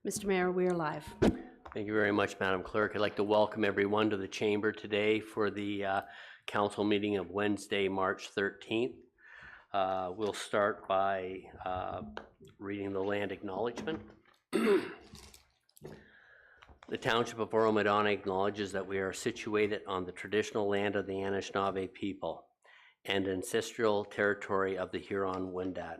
Mr. Mayor, we are live. Thank you very much, Madam Clerk. I'd like to welcome everyone to the chamber today for the council meeting of Wednesday, March 13th. We'll start by reading the land acknowledgement. The Township of Oro-Medonte acknowledges that we are situated on the traditional land of the Anishinaabe people and ancestral territory of the Huron-Wendat.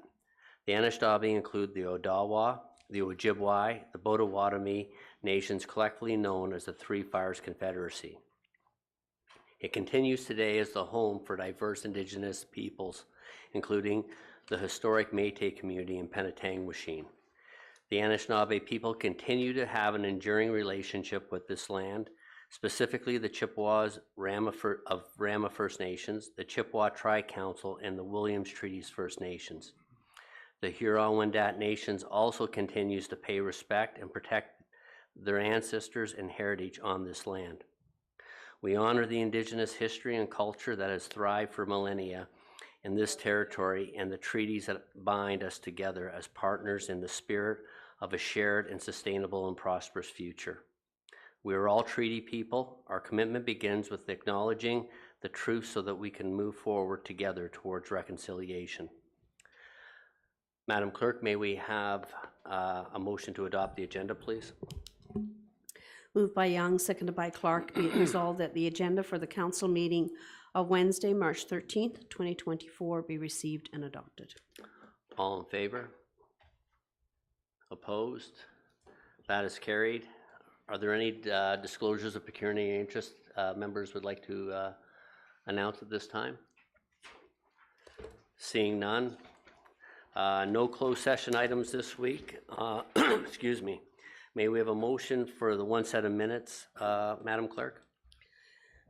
The Anishinaabe include the Odawa, the Ojibwe, the Potawatomi nations collectively known as the Three Fires Confederacy. It continues today as the home for diverse Indigenous peoples, including the historic Métis community in Penetang-Washeen. The Anishinaabe people continue to have an enduring relationship with this land, specifically the Chippewas of Rama First Nations, the Chippewa Tri-Council, and the Williams Treaties First Nations. The Huron-Wendat Nations also continues to pay respect and protect their ancestors and heritage on this land. We honor the Indigenous history and culture that has thrived for millennia in this territory and the treaties that bind us together as partners in the spirit of a shared and sustainable and prosperous future. We are all treaty people. Our commitment begins with acknowledging the truth so that we can move forward together towards reconciliation. Madam Clerk, may we have a motion to adopt the agenda, please? Moved by Young, seconded by Clark, be it resolved that the agenda for the council meeting of Wednesday, March 13th, 2024 be received and adopted. All in favor? Opposed? That is carried. Are there any disclosures of pecuniary interest members would like to announce at this time? Seeing none. No closed session items this week. Excuse me. May we have a motion for the one set of minutes, Madam Clerk?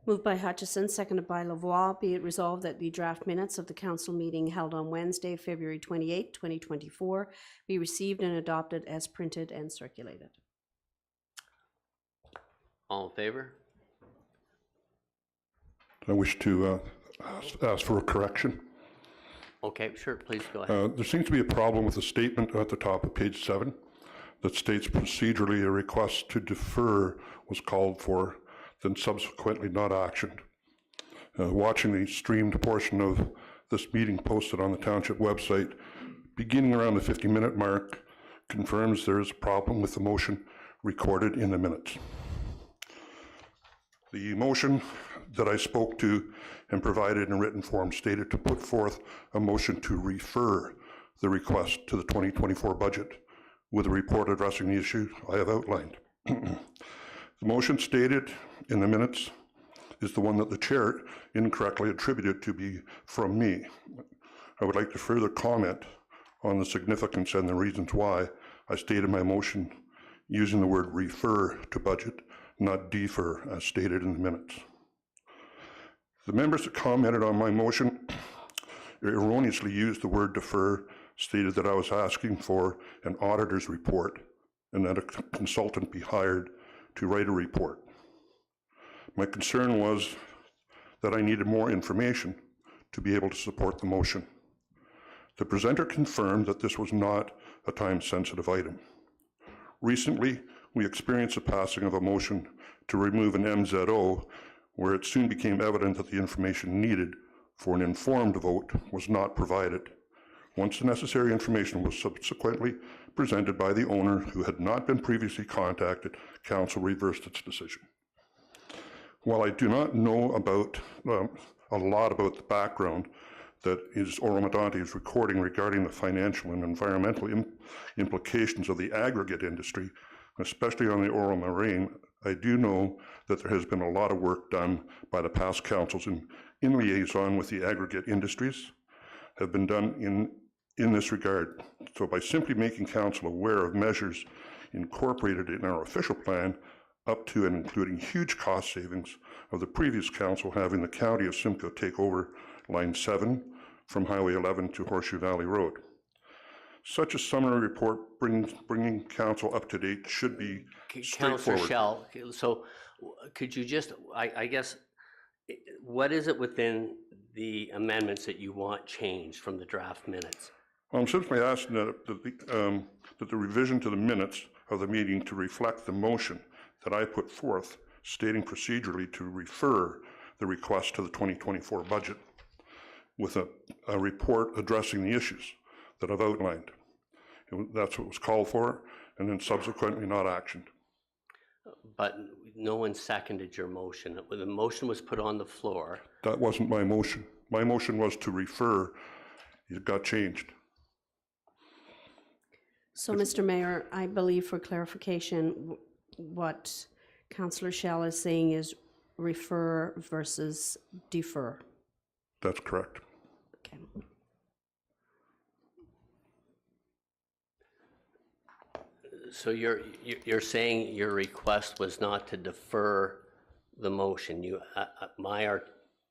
Moved by Hutchison, seconded by Lavoie, be it resolved that the draft minutes of the council meeting held on Wednesday, February 28, 2024 be received and adopted as printed and circulated. All in favor? I wish to ask for a correction. Okay, sure, please go ahead. There seems to be a problem with the statement at the top of page 7 that states procedurally a request to defer was called for, then subsequently not actioned. Watching the streamed portion of this meeting posted on the township website, beginning around the 50-minute mark, confirms there is a problem with the motion recorded in the minutes. The motion that I spoke to and provided in written form stated to put forth a motion to refer the request to the 2024 budget with a report addressing the issue I have outlined. The motion stated in the minutes is the one that the chair incorrectly attributed to be from me. I would like to further comment on the significance and the reasons why I stated my motion using the word refer to budget, not defer as stated in the minutes. The members that commented on my motion erroneously used the word defer, stated that I was asking for an auditor's report and that a consultant be hired to write a report. My concern was that I needed more information to be able to support the motion. The presenter confirmed that this was not a time-sensitive item. Recently, we experienced the passing of a motion to remove an MZO, where it soon became evident that the information needed for an informed vote was not provided. Once the necessary information was subsequently presented by the owner, who had not been previously contacted, council reversed its decision. While I do not know about a lot about the background that Oro-Medonte is recording regarding the financial and environmental implications of the aggregate industry, especially on the Oro Moraine, I do know that there has been a lot of work done by the past councils in liaison with the aggregate industries, have been done in this regard. So by simply making council aware of measures incorporated in our official plan, up to and including huge cost savings of the previous council having the county of Simcoe take over line 7 from Highway 11 to Horseshoe Valley Road. Such a summary report bringing council up to date should be Councillor straightforward. Shell, so could you just, I guess, what is it within the amendments that you want changed from the draft minutes? Well, I'm simply asking that the revision to the minutes of the meeting to reflect the motion that I put forth, stating procedurally to refer the request to the 2024 budget with a report addressing the issues that I've outlined. That's what was called for, and then subsequently not actioned. But no one seconded your motion. The motion was put on the floor. That wasn't my motion. My motion was to refer. It got changed. So, Mr. Mayor, I believe for clarification, what Councillor Shell is saying is refer versus defer. That's correct. Okay. So you're saying your request was not to defer the motion.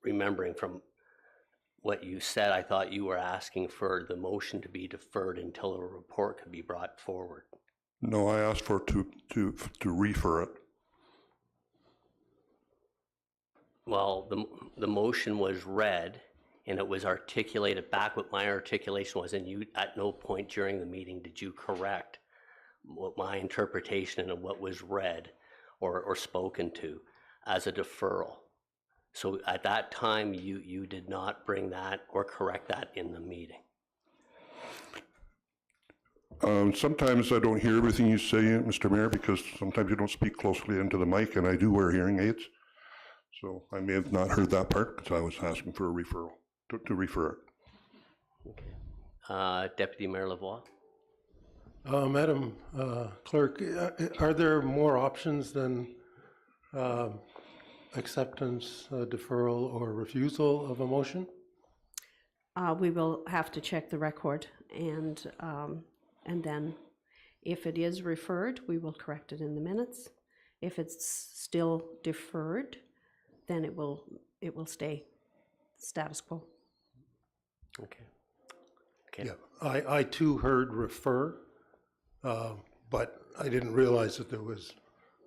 Remembering from what you said, I thought you were asking for the motion to be deferred until a report could be brought forward. No, I asked for to refer it. Well, the motion was read and it was articulated back what my articulation was, and you at no point during the meeting did you correct what my interpretation of what was read or spoken to as a deferral. So at that time, you did not bring that or correct that in the meeting. Sometimes I don't hear everything you say, Mr. Mayor, because sometimes you don't speak closely into the mic, and I do wear hearing aids. So I may have not heard that part because I was asking for a referral, to refer it. Okay. Deputy Mayor Lavoie? Madam Clerk, are there more options than acceptance, deferral, or refusal of a motion? We will have to check the record, and then if it is referred, we will correct it in the minutes. If it's still deferred, then it will stay status quo. Okay. Okay. Yeah, I too heard refer, but I didn't realize that there was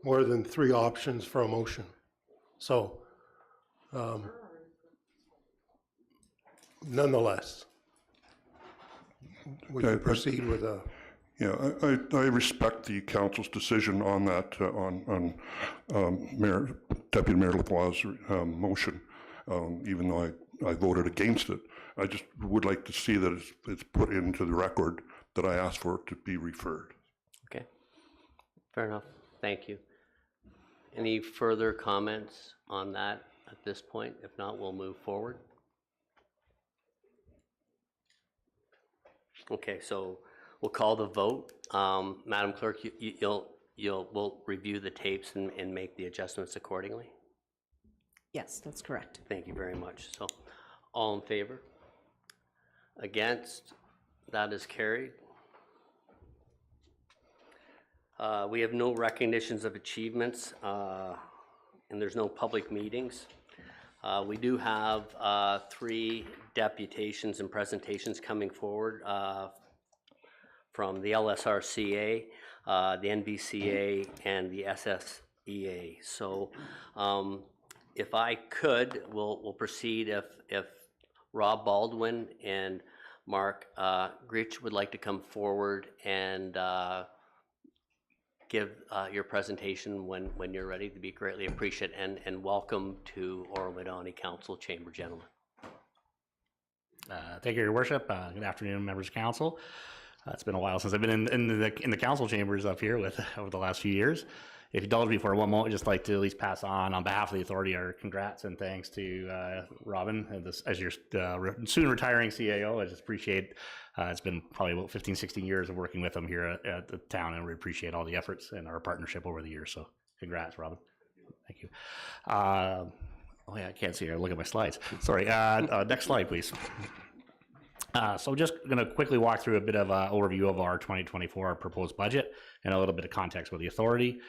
more than 3 options for a motion. So, nonetheless, we can proceed with a... Yeah, I respect the council's decision on that, on Deputy Mayor Lavoie's motion, even though I voted against it. I just would like to see that it's put into the record that I asked for it to be referred. Okay. Fair enough. Thank you. Any further comments on that at this point? If not, we'll move forward. Okay, so we'll call the vote. Madam Clerk, we'll review the tapes and make the adjustments accordingly. Yes, that's correct. Thank you very much. So, all in favor? Against? That is carried. We have no recognitions of achievements, and there's no public meetings. We do have 3 deputations and presentations coming forward from the LSRCA, the NBCA, and the SSEA. So if I could, we'll proceed if Rob Baldwin and Mark Gritch would like to come forward and give your presentation when you're ready, to be greatly appreciated, and welcome to Oro-Medonte Council Chamber, gentlemen. Thank you, Your Worship. Good afternoon, members of council. It's been a while since I've been in the council chambers up here over the last few years. If you indulge me for one moment, I'd just like to at least pass on behalf of the authority our congrats and thanks to Robin as your soon retiring CAO. I just appreciate it's been probably about 15, 16 years of working with him here at the town, and we appreciate all the efforts and our partnership over the years. So congrats, Robin. Thank you. Oh yeah, I can't see. I look at my slides. Sorry. Next slide, please. So just going to quickly walk through a bit of an overview of our 2024 proposed budget and a little bit of context with the authority.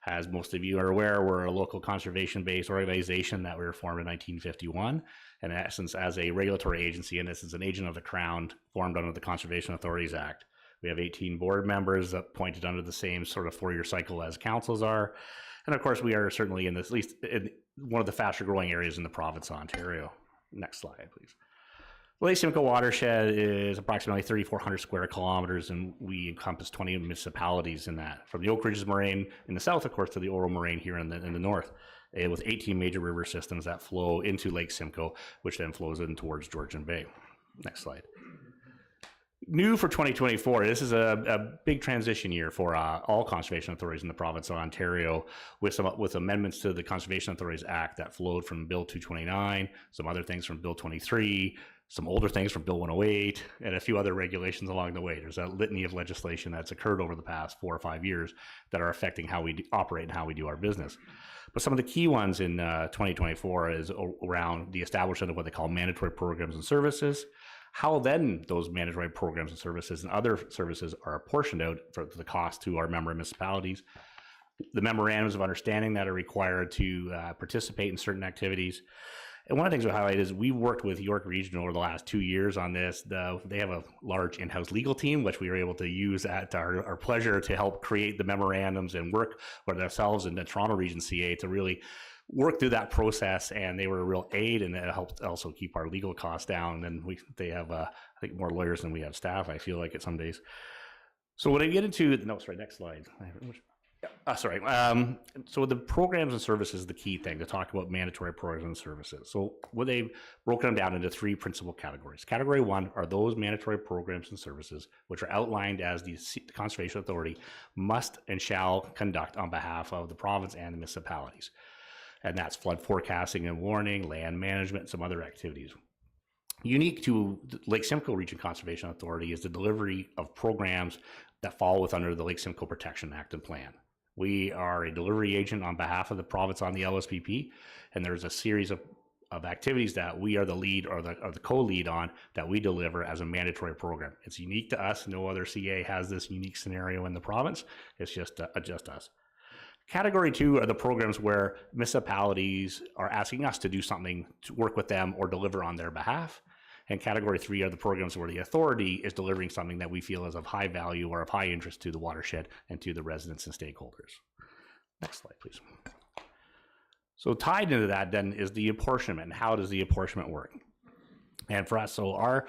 As most of you are aware, we're a local conservation-based organization that we were formed in 1951, and in essence as a regulatory agency, and this is an agent of the Crown formed under the Conservation Authorities Act. We have 18 board members appointed under the same sort of 4-year cycle as councils are, and of course we are certainly in this, at least in one of the faster growing areas in the province of Ontario. Next slide, please. Lake Simcoe watershed is approximately 3,400 square kilometers, and we encompass 20 municipalities in that, from the Oak Ridges Moraine in the south, of course, to the Oro Moraine here in the north, with 18 major river systems that flow into Lake Simcoe, which then flows in towards Georgian Bay. Next slide. New for 2024, this is a big transition year for all conservation authorities in the province of Ontario, with amendments to the Conservation Authorities Act that flowed from Bill 229, some other things from Bill 23, some older things from Bill 108, and a few other regulations along the way. There's a litany of legislation that's occurred over the past 4 or 5 years that are affecting how we operate and how we do our business. But some of the key ones in 2024 is around the establishment of what they call mandatory programs and services, how then those mandatory programs and services and other services are apportioned out for the cost to our member municipalities, the memorandums of understanding that are required to participate in certain activities. And one of the things we highlight is we worked with York Region over the last 2 years on this. They have a large in-house legal team, which we were able to use at our pleasure to help create the memorandums and work with ourselves and the Toronto Region CA to really work through that process. And they were a real aid, and it helped also keep our legal costs down. And they have, I think, more lawyers than we have staff, I feel like, at some days. So when I get into, no, sorry, next slide. So the programs and services is the key thing to talk about mandatory programs and services. So what they've broken them down into 3 principal categories. Category 1 are those mandatory programs and services which are outlined as the Conservation Authority must and shall conduct on behalf of the province and the municipalities. And that's flood forecasting and warning, land management, and some other activities. Unique to Lake Simcoe Region Conservation Authority is the delivery of programs that fall under the Lake Simcoe Protection Act and Plan. We are a delivery agent on behalf of the province on the LSPP, and there's a series of activities that we are the lead or the co-lead on that we deliver as a mandatory program. It's unique to us. No other CA has this unique scenario in the province. It's just us. Category 2 are the programs where municipalities are asking us to do something to work with them or deliver on their behalf. And category 3 are the programs where the authority is delivering something that we feel is of high value or of high interest to the watershed and to the residents and stakeholders. Next slide, please. So tied into that then is the apportionment. How does the apportionment work? And for us, so our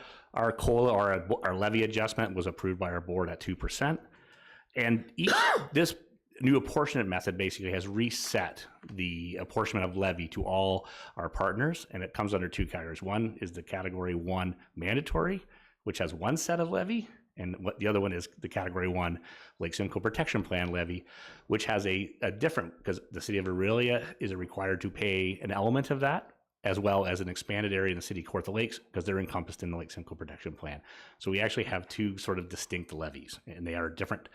COLA or our levy adjustment was approved by our board at 2%. And this new apportionment method basically has reset the apportionment of levy to all our partners, and it comes under 2 categories. One is the category 1 mandatory, which has 1 set of levy, and the other one is the category 1 Lake Simcoe Protection Plan levy, which has a different, because the city of Aurelia is required to pay an element of that, as well as an expanded area in the city of Kawartha Lakes, because they're encompassed in the Lake Simcoe Protection Plan. So we actually have 2 sort of distinct levies, and they are different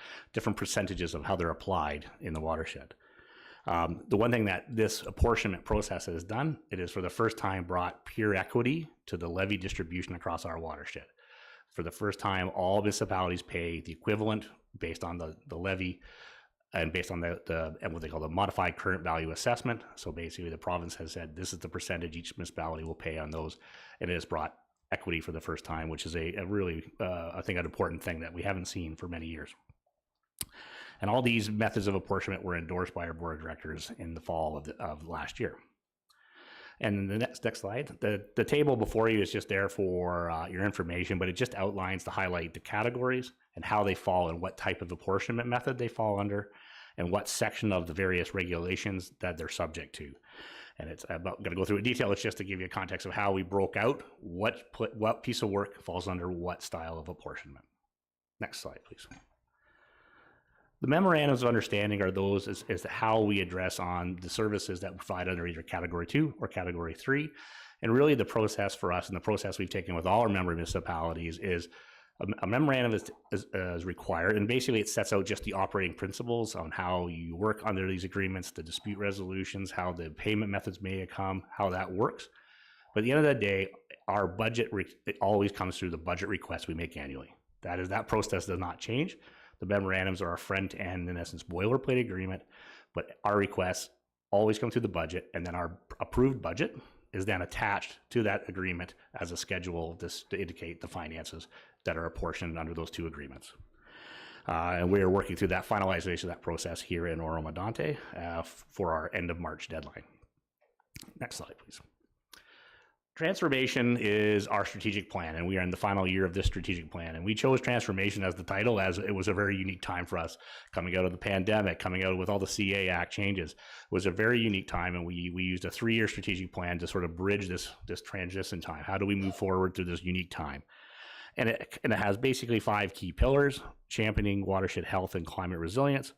percentages of how they're applied in the watershed. The one thing that this apportionment process has done, it is for the first time brought pure equity to the levy distribution across our watershed. For the first time, all municipalities pay the equivalent based on the levy and based on and what they call the modified current value assessment. So basically the province has said this is the percentage each municipality will pay on those, and it has brought equity for the first time, which is a really, I think, an important thing that we haven't seen for many years. And all these methods of apportionment were endorsed by our board of directors in the fall of last year. And the next slide, the table before you is just there for your information, but it just outlines to highlight the categories and how they fall and what type of apportionment method they fall under and what section of the various regulations that they're subject to. And I'm not going to go through in detail. It's just to give you a context of how we broke out what piece of work falls under what style of apportionment. Next slide, please. The memorandums of understanding are those as to how we address on the services that we provide under either category 2 or category 3. And really the process for us and the process we've taken with all our member municipalities is a memorandum is required. And basically it sets out just the operating principles on how you work under these agreements, the dispute resolutions, how the payment methods may come, how that works. But at the end of the day, our budget, it always comes through the budget requests we make annually. That process does not change. The memorandums are a front-end, in essence, boilerplate agreement, but our requests always come through the budget, and then our approved budget is then attached to that agreement as a schedule to indicate the finances that are apportioned under those 2 agreements. And we are working through that finalization of that process here in Oro-Medonte for our end of March deadline. Next slide, please. Transformation is our strategic plan, and we are in the final year of this strategic plan. And we chose transformation as the title as it was a very unique time for us coming out of the pandemic, coming out with all the CA Act changes. It was a very unique time, and we used a 3-year strategic plan to sort of bridge this transition time. How do we move forward through this unique time? And it has basically 5 key pillars: championing watershed health and climate resilience,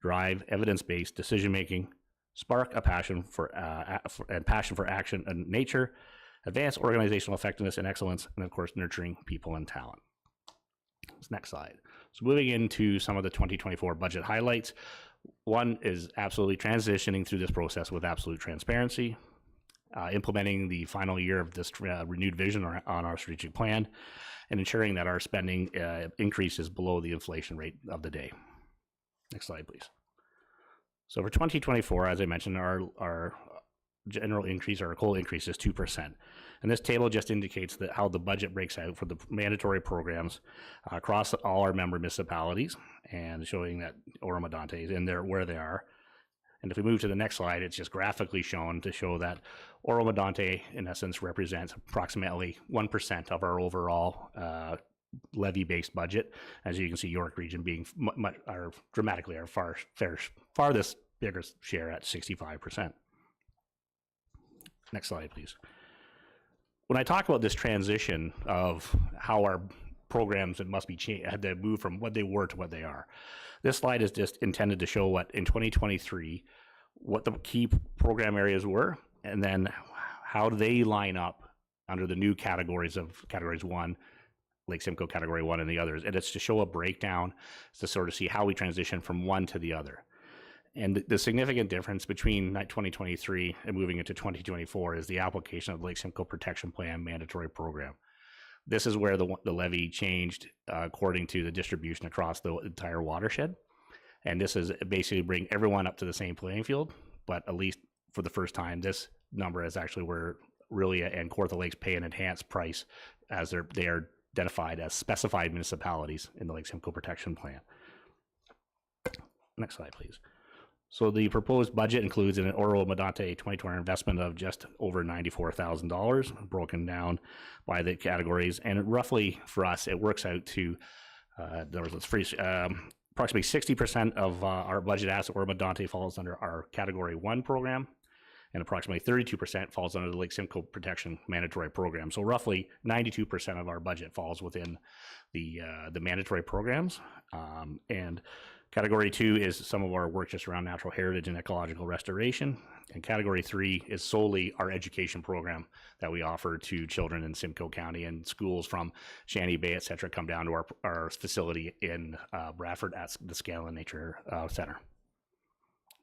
drive evidence-based decision-making, spark a passion for action and nature, advance organizational effectiveness and excellence, and of course, nurturing people and talent. Next slide. So moving into some of the 2024 budget highlights. One is absolutely transitioning through this process with absolute transparency, implementing the final year of this renewed vision on our strategic plan, and ensuring that our spending increases below the inflation rate of the day. Next slide, please. So for 2024, as I mentioned, our general increase, our goal increase is 2%. And this table just indicates that how the budget breaks out for the mandatory programs across all our member municipalities, and showing that Oro-Medonte is in there where they are. And if we move to the next slide, it's just graphically shown to show that Oro-Medonte, in essence, represents approximately 1% of our overall levy-based budget. As you can see, York Region being dramatically our farthest biggest share at 65%. Next slide, please. When I talk about this transition of how our programs must be changed, had to move from what they were to what they are, this slide is just intended to show what in 2023, what the key program areas were, and then how do they line up under the new categories of categories 1, Lake Simcoe category 1, and the others. And it's to show a breakdown to sort of see how we transition from one to the other. And the significant difference between 2023 and moving into 2024 is the application of the Lake Simcoe Protection Plan mandatory program. This is where the levy changed according to the distribution across the entire watershed. And this is basically bring everyone up to the same playing field, but at least for the first time, this number is actually where Orillia and Kawartha Lakes pay an enhanced price as they are identified as specified municipalities in the Lake Simcoe Protection Plan. Next slide, please. So the proposed budget includes an Oro-Medonte 2020 investment of just over $94,000, broken down by the categories. And roughly for us, it works out to approximately 60% of our budget asset Oro-Medonte falls under our category 1 program, and approximately 32% falls under the Lake Simcoe Protection mandatory program. So roughly 92% of our budget falls within the mandatory programs. And Category 2 is some of our work just around natural heritage and ecological restoration. And Category 3 is solely our education program that we offer to children in Simcoe County, and schools from Shanty Bay, et cetera, come down to our facility in Bradford at the Scanlon Nature Center.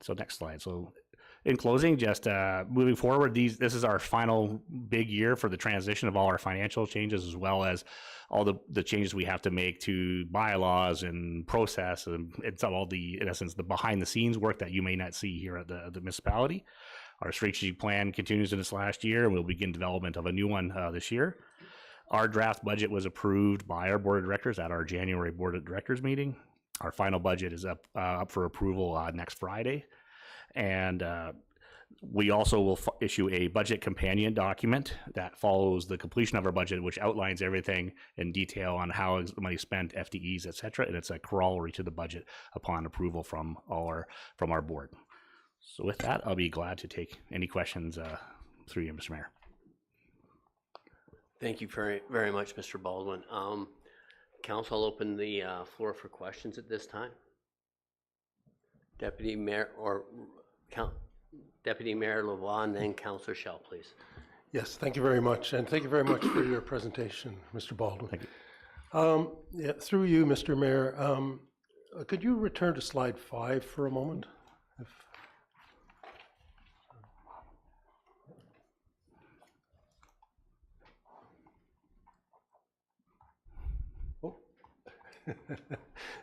So next slide. So in closing, just moving forward, this is our final big year for the transition of all our financial changes, as well as all the changes we have to make to bylaws and process, and it's all the, in essence, the behind the scenes work that you may not see here at the municipality. Our strategic plan continues in its last year, and we'll begin development of a new one this year. Our draft budget was approved by our board of directors at our January board of directors meeting. Our final budget is up for approval next Friday. And we also will issue a budget companion document that follows the completion of our budget, which outlines everything in detail on how the money spent, FTEs, et cetera. And it's a corollary to the budget upon approval from our board. So with that, I'll be glad to take any questions through you, Mr. Mayor. Thank you very, very much, Mr. Baldwin. Council, I'll open the floor for questions at this time. Deputy Mayor Lavoie, and then Councillor Schell, please. Yes, thank you very much, and thank you very much for your presentation, Mr. Baldwin. Thank you. Yeah, through you, Mr. Mayor, could you return to slide 5 for a moment?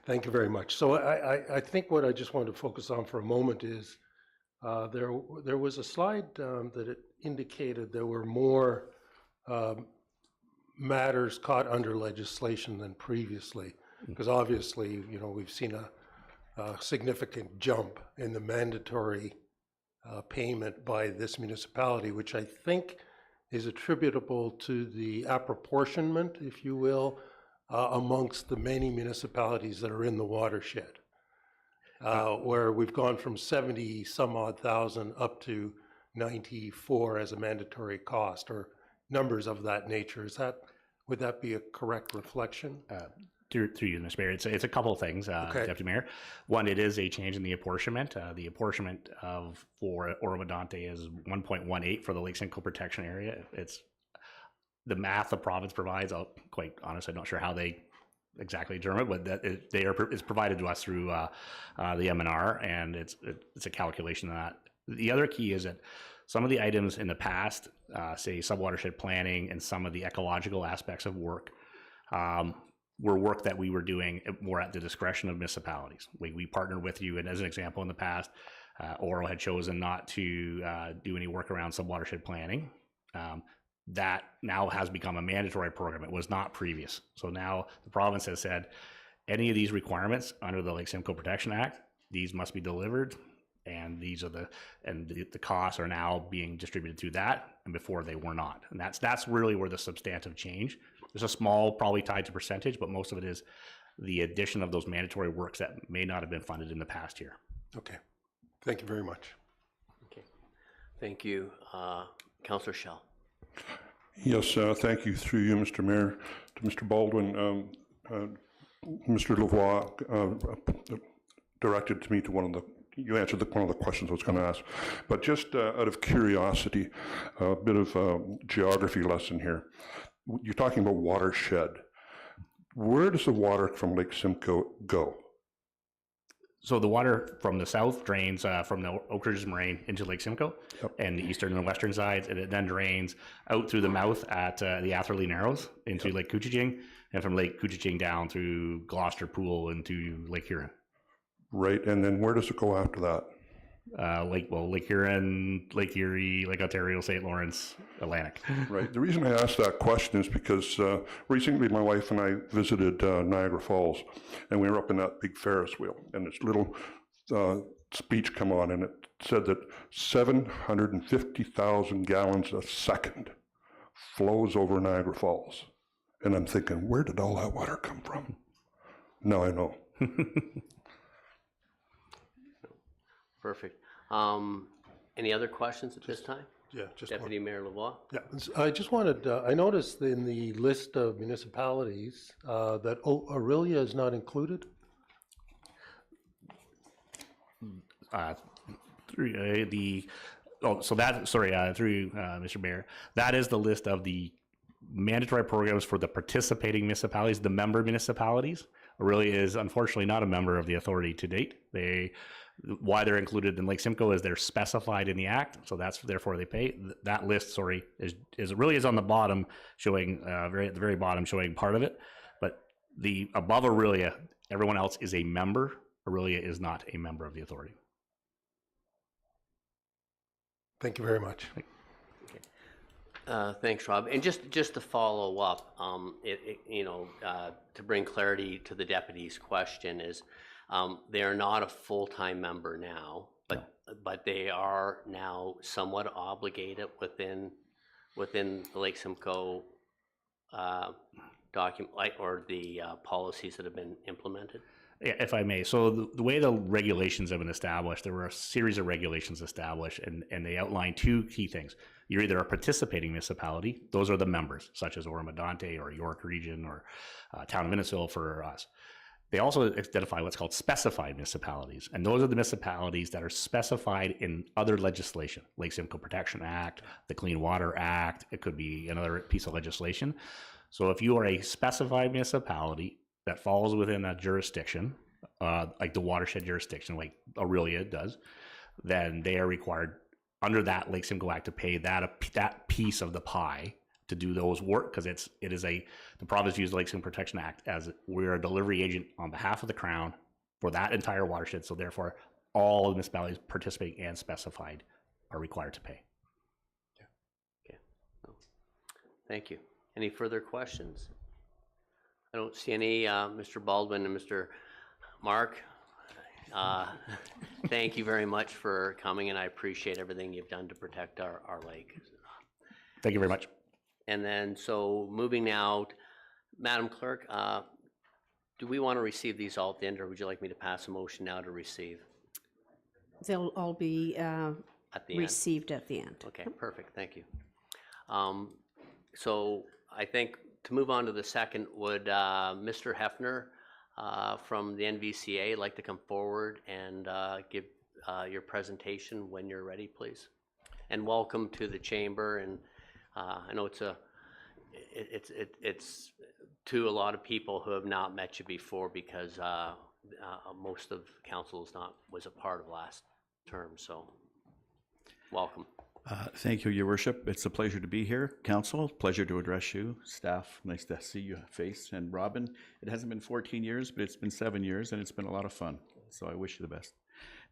Thank you very much. So I think what I just wanted to focus on for a moment is there was a slide that it indicated there were more matters caught under legislation than previously, because obviously, you know, we've seen a significant jump in the mandatory payment by this municipality, which I think is attributable to the apportionment, if you will, amongst the many municipalities that are in the watershed, where we've gone from 70 some odd thousand up to 94 as a mandatory cost, or numbers of that nature. Would that be a correct reflection? Through you, Mr. Mayor, it's a couple of things, Deputy Mayor. One, it is a change in the apportionment. The apportionment for Oro-Medonte is 1.18 for the Lake Simcoe protection area. It's the math the province provides. I'll quite honest, I'm not sure how they exactly determine it, but it's provided to us through the MNR, and it's a calculation of that. The other key is that some of the items in the past, say subwatershed planning and some of the ecological aspects of work, were work that we were doing more at the discretion of municipalities. We partnered with you, and as an example, in the past, Oro had chosen not to do any work around subwatershed planning. That now has become a mandatory program. It was not previous. So now the province has said, any of these requirements under the Lake Simcoe Protection Act, these must be delivered, and the costs are now being distributed through that, and before they were not. And that's really where the substantive change. There's a small, probably tied to percentage, but most of it is the addition of those mandatory works that may not have been funded in the past year. Okay, thank you very much. Okay, thank you. Councillor Schell. Yes, thank you through you, Mr. Mayor. To Mr. Baldwin, Mr. Lavoie directed to me to you answered one of the questions I was going to ask. But just out of curiosity, a bit of a geography lesson here. You're talking about watershed. Where does the water from Lake Simcoe go? So the water from the south drains from the Oak Ridges Moraine into Lake Simcoe, and the eastern and western sides, and it then drains out through the mouth at the Atherley Narrows into Lake Couchiching, and from Lake Couchiching down through Gloucester Pool into Lake Huron. Right, and then where does it go after that? Lake Huron, Lake Erie, Lake Ontario, St. Lawrence, Atlantic. Right. The reason I asked that question is because recently my wife and I visited Niagara Falls, and we were up in that big Ferris wheel, and this little speech come on, and it said that 750,000 gallons a second flows over Niagara Falls. And I'm thinking, where did all that water come from? Now I know. Perfect. Any other questions at this time? Yeah, just Deputy Mayor Lavoie. Yeah, I just wanted, I noticed in the list of municipalities that Orillia is not included. Through Mr. Mayor, that is the list of the mandatory programs for the participating municipalities, the member municipalities. Orillia is unfortunately not a member of the authority to date. Why they're included in Lake Simcoe is they're specified in the act, so that's therefore they pay. That list, is on the bottom, showing at the very bottom, showing part of it. But the above Orillia, everyone else is a member. Orillia is not a member of the authority. Thank you very much. Thanks, Rob. And just to follow up, to bring clarity to the deputy's question is, they are not a full-time member now, but they are now somewhat obligated within the Lake Simcoe document, or the policies that have been implemented. Yeah, if I may. So the way the regulations have been established, there were a series of regulations established, and they outline two key things. You're either a participating municipality, those are the members, such as Oro-Medonte or York Region or Town of Innisfil for us. They also identify what's called specified municipalities, and those are the municipalities that are specified in other legislation, Lake Simcoe Protection Act, the Clean Water Act, it could be another piece of legislation. So if you are a specified municipality that falls within a jurisdiction, like the watershed jurisdiction, like Orillia does, then they are required under that Lake Simcoe Act to pay that piece of the pie to do those work, because the province uses the Lake Simcoe Protection Act as we're a delivery agent on behalf of the Crown for that entire watershed. So therefore, all the municipalities participating and specified are required to pay. Okay. Thank you. Any further questions? I don't see any. Mr. Baldwin and Mr. Mark, thank you very much for coming, and I appreciate everything you've done to protect our lake. Thank you very much. And then, so moving now, Madam Clerk, do we want to receive these all at the end, or would you like me to pass a motion now to receive They'll all be at the end? received at the end. Okay, perfect, thank you. So I think to move on to the second, would Mr. Hefner from the NVCA like to come forward and give your presentation when you're ready, please? And welcome to the chamber, and I know it's to a lot of people who have not met you before, because most of council was a part of last term, so welcome. Thank you, Your Worship. It's a pleasure to be here. Council, pleasure to address you. Staff, nice to see your face. And Robin, it hasn't been 14 years, but it's been 7 years, and it's been a lot of fun. So I wish you the best.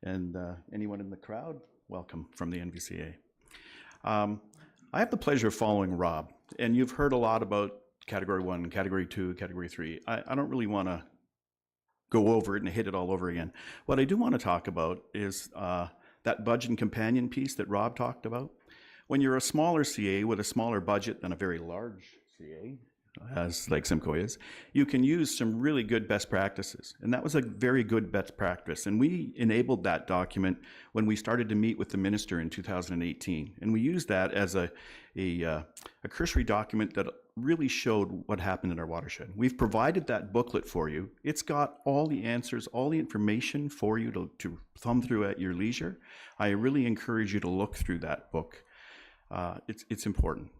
And anyone in the crowd, welcome from the NVCA. I have the pleasure of following Rob, and you've heard a lot about Category 1, Category 2, Category 3. I don't really want to go over it and hit it all over again. What I do want to talk about is that budget and companion piece that Rob talked about. When you're a smaller CA with a smaller budget than a very large CA, as like Simcoe is, you can use some really good best practices. And that was a very good best practice. And we enabled that document when we started to meet with the minister in 2018. And we used that as a cursory document that really showed what happened in our watershed. We've provided that booklet for you. It's got all the answers, all the information for you to thumb through at your leisure. I really encourage you to look through that book. It's important.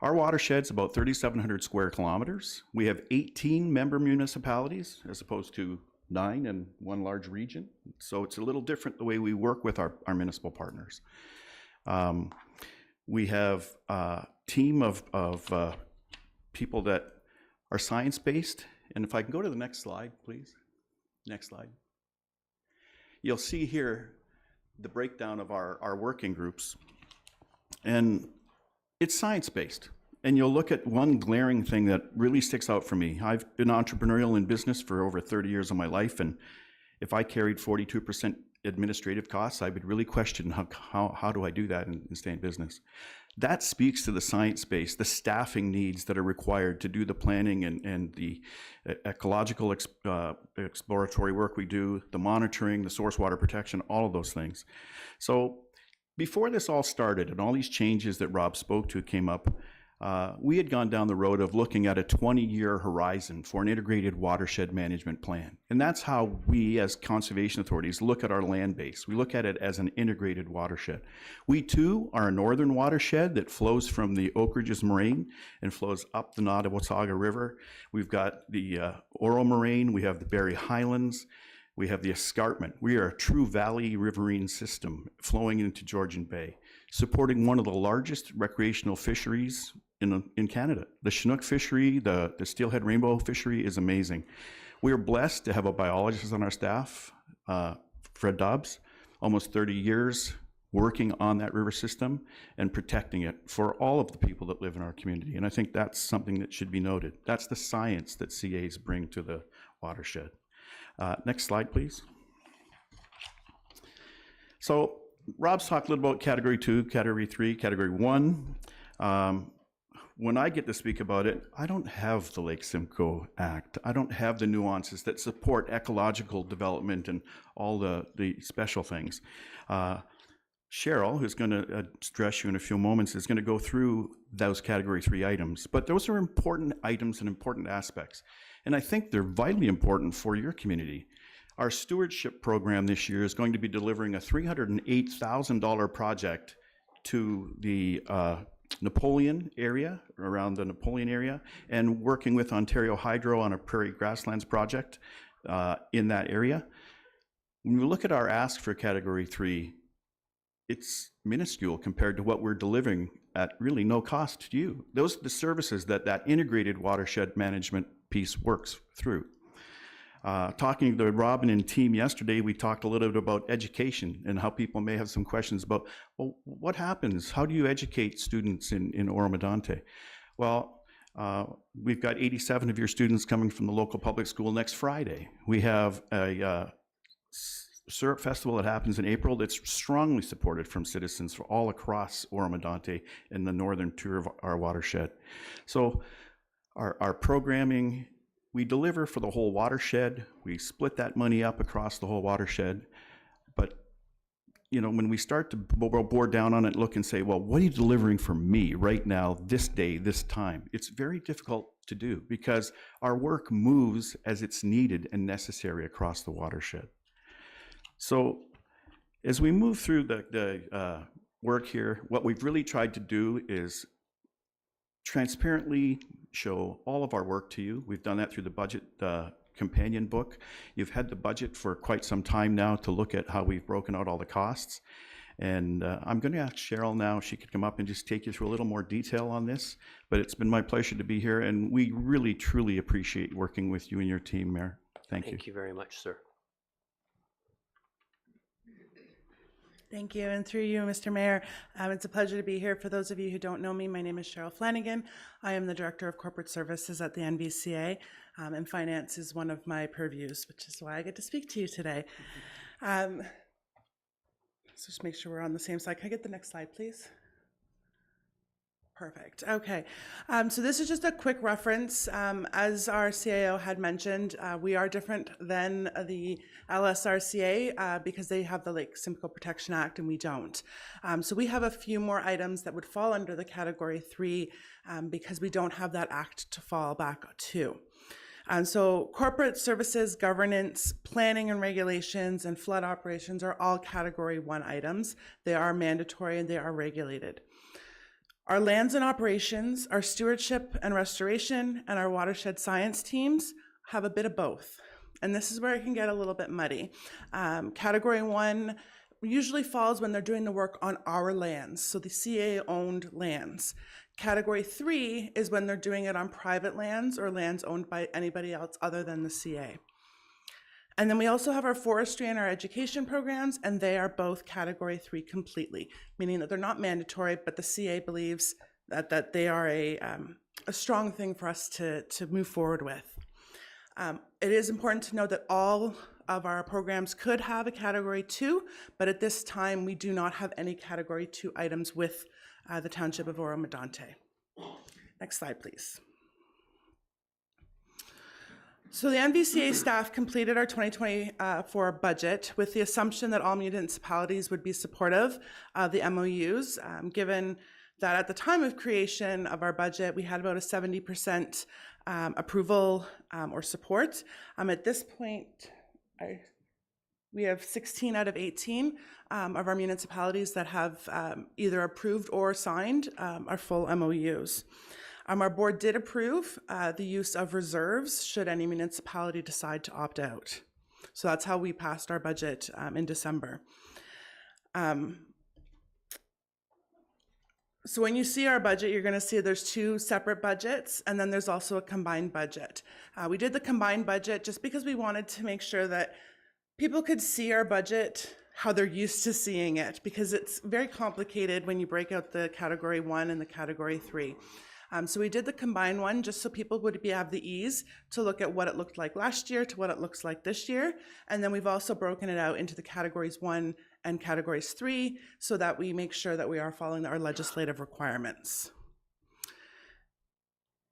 Our watershed's about 3,700 square kilometers. We have 18 member municipalities as opposed to 9 in one large region. So it's a little different the way we work with our municipal partners. We have a team of people that are science-based. And if I can go to the next slide, please. Next slide. You'll see here the breakdown of our working groups. And it's science-based. And you'll look at one glaring thing that really sticks out for me. I've been entrepreneurial in business for over 30 years of my life, and if I carried 42% administrative costs, I would really question how do I do that and stay in business. That speaks to the science base, the staffing needs that are required to do the planning and the ecological exploratory work we do, the monitoring, the source water protection, all of those things. So before this all started and all these changes that Rob spoke to came up, we had gone down the road of looking at a 20-year horizon for an integrated watershed management plan. And that's how we as conservation authorities look at our land base. We look at it as an integrated watershed. We too are a northern watershed that flows from the Oak Ridges Moraine and flows up the Nottawasaga River. We've got the Oro Moraine, we have the Barrie Highlands, we have the escarpment. We are a true valley riverine system flowing into Georgian Bay, supporting one of the largest recreational fisheries in Canada. The Chinook fishery, the steelhead rainbow fishery is amazing. We are blessed to have a biologist on our staff, Fred Dobbs, almost 30 years working on that river system and protecting it for all of the people that live in our community. And I think that's something that should be noted. That's the science that CAs bring to the watershed. Next slide, please. So Rob's talked a little about Category 2, Category 3, Category 1. When I get to speak about it, I don't have the Lake Simcoe Act. I don't have the nuances that support ecological development and all the special things. Cheryl, who's going to address you in a few moments, is going to go through those Category 3 items. But those are important items and important aspects. And I think they're vitally important for your community. Our stewardship program this year is going to be delivering a $308,000 project to the Napoleon area, around the Napoleon area, and working with Ontario Hydro on a prairie grasslands project in that area. When we look at our ask for Category 3, it's minuscule compared to what we're delivering at really no cost to you. Those are the services that integrated watershed management piece works through. Talking to Robin and team yesterday, we talked a little bit about education and how people may have some questions about, well, what happens? How do you educate students in Oro-Medonte? Well, we've got 87 of your students coming from the local public school next Friday. We have a syrup festival that happens in April that's strongly supported from citizens from all across Oro-Medonte and the northern tier of our watershed. So our programming, we deliver for the whole watershed. We split that money up across the whole watershed. But when we start to bore down on it, look and say, well, what are you delivering for me right now, this day, this time? It's very difficult to do because our work moves as it's needed and necessary across the watershed. So as we move through the work here, what we've really tried to do is transparently show all of our work to you. We've done that through the budget companion book. You've had the budget for quite some time now to look at how we've broken out all the costs. And I'm going to ask Cheryl now if she could come up and just take you through a little more detail on this. But it's been my pleasure to be here, and we really, truly appreciate working with you and your team, Mayor. Thank you. Thank you very much, sir. Thank you, and through you, Mr. Mayor, it's a pleasure to be here. For those of you who don't know me, my name is Cheryl Flanagan. I am the Director of Corporate Services at the NVCA, and finance is one of my purviews, which is why I get to speak to you today. So just make sure we're on the same slide. Can I get the next slide, please? Perfect. Okay. So this is just a quick reference. As our CAO had mentioned, we are different than the LSRCA because they have the Lake Simcoe Protection Act and we don't. So we have a few more items that would fall under the Category 3 because we don't have that act to fall back to. So corporate services, governance, planning and regulations, and flood operations are all Category 1 items. They are mandatory and they are regulated. Our lands and operations, our stewardship and restoration, and our watershed science teams have a bit of both. And this is where it can get a little bit muddy. Category 1 usually falls when they're doing the work on our lands, so the CA-owned lands. Category 3 is when they're doing it on private lands or lands owned by anybody else other than the CA. And then we also have our forestry and our education programs, and they are both Category 3 completely, meaning that they're not mandatory, but the CA believes that they are a strong thing for us to move forward with. It is important to note that all of our programs could have a Category 2, but at this time we do not have any Category 2 items with the Township of Oro-Medonte. Next slide, please. So the NVCA staff completed our 2024 budget with the assumption that all municipalities would be supportive of the MOUs, given that at the time of creation of our budget, we had about a 70% approval or support. At this point, we have 16 out of 18 of our municipalities that have either approved or signed our full MOUs. Our board did approve the use of reserves should any municipality decide to opt out. So that's how we passed our budget in December. So when you see our budget, you're going to see there's two separate budgets, and then there's also a combined budget. We did the combined budget just because we wanted to make sure that people could see our budget how they're used to seeing it, because it's very complicated when you break out the Category 1 and the Category 3. So we did the combined one just so people would have the ease to look at what it looked like last year to what it looks like this year. And then we've also broken it out into the Categories 1 and Categories 3 so that we make sure that we are following our legislative requirements.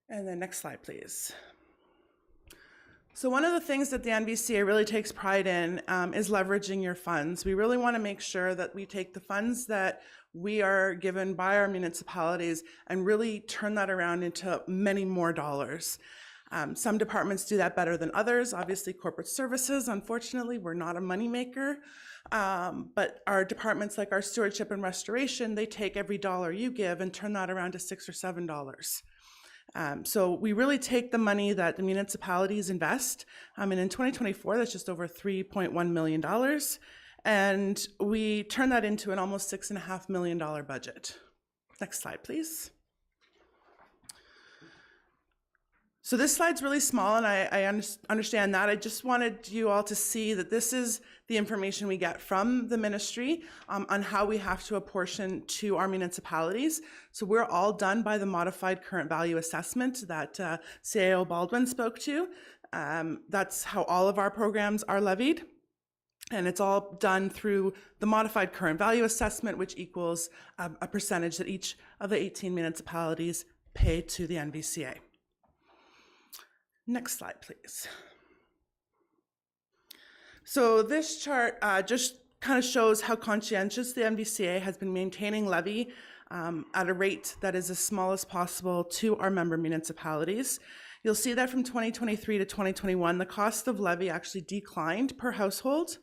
And then next slide, please. So one of the things that the NVCA really takes pride in is leveraging your funds. We really want to make sure that we take the funds that we are given by our municipalities and really turn that around into many more dollars. Some departments do that better than others. Obviously, corporate services, unfortunately, we're not a moneymaker. But our departments like our stewardship and restoration, they take every dollar you give and turn that around to $6 or $7. So we really take the money that the municipalities invest, and in 2024, that's just over $3.1 million, and we turn that into an almost $6.5 million budget. Next slide, please. So this slide's really small, and I understand that. I just wanted you all to see that this is the information we get from the ministry on how we have to apportion to our municipalities. So we're all done by the modified current value assessment that CAO Baldwin spoke to. That's how all of our programs are levied. And it's all done through the modified current value assessment, which equals a percentage that each of the 18 municipalities pay to the NVCA. Next slide, please. So this chart just kind of shows how conscientious the NVCA has been maintaining levy at a rate that is as small as possible to our member municipalities. You'll see that from 2023 to 2021, the cost of levy actually declined per household.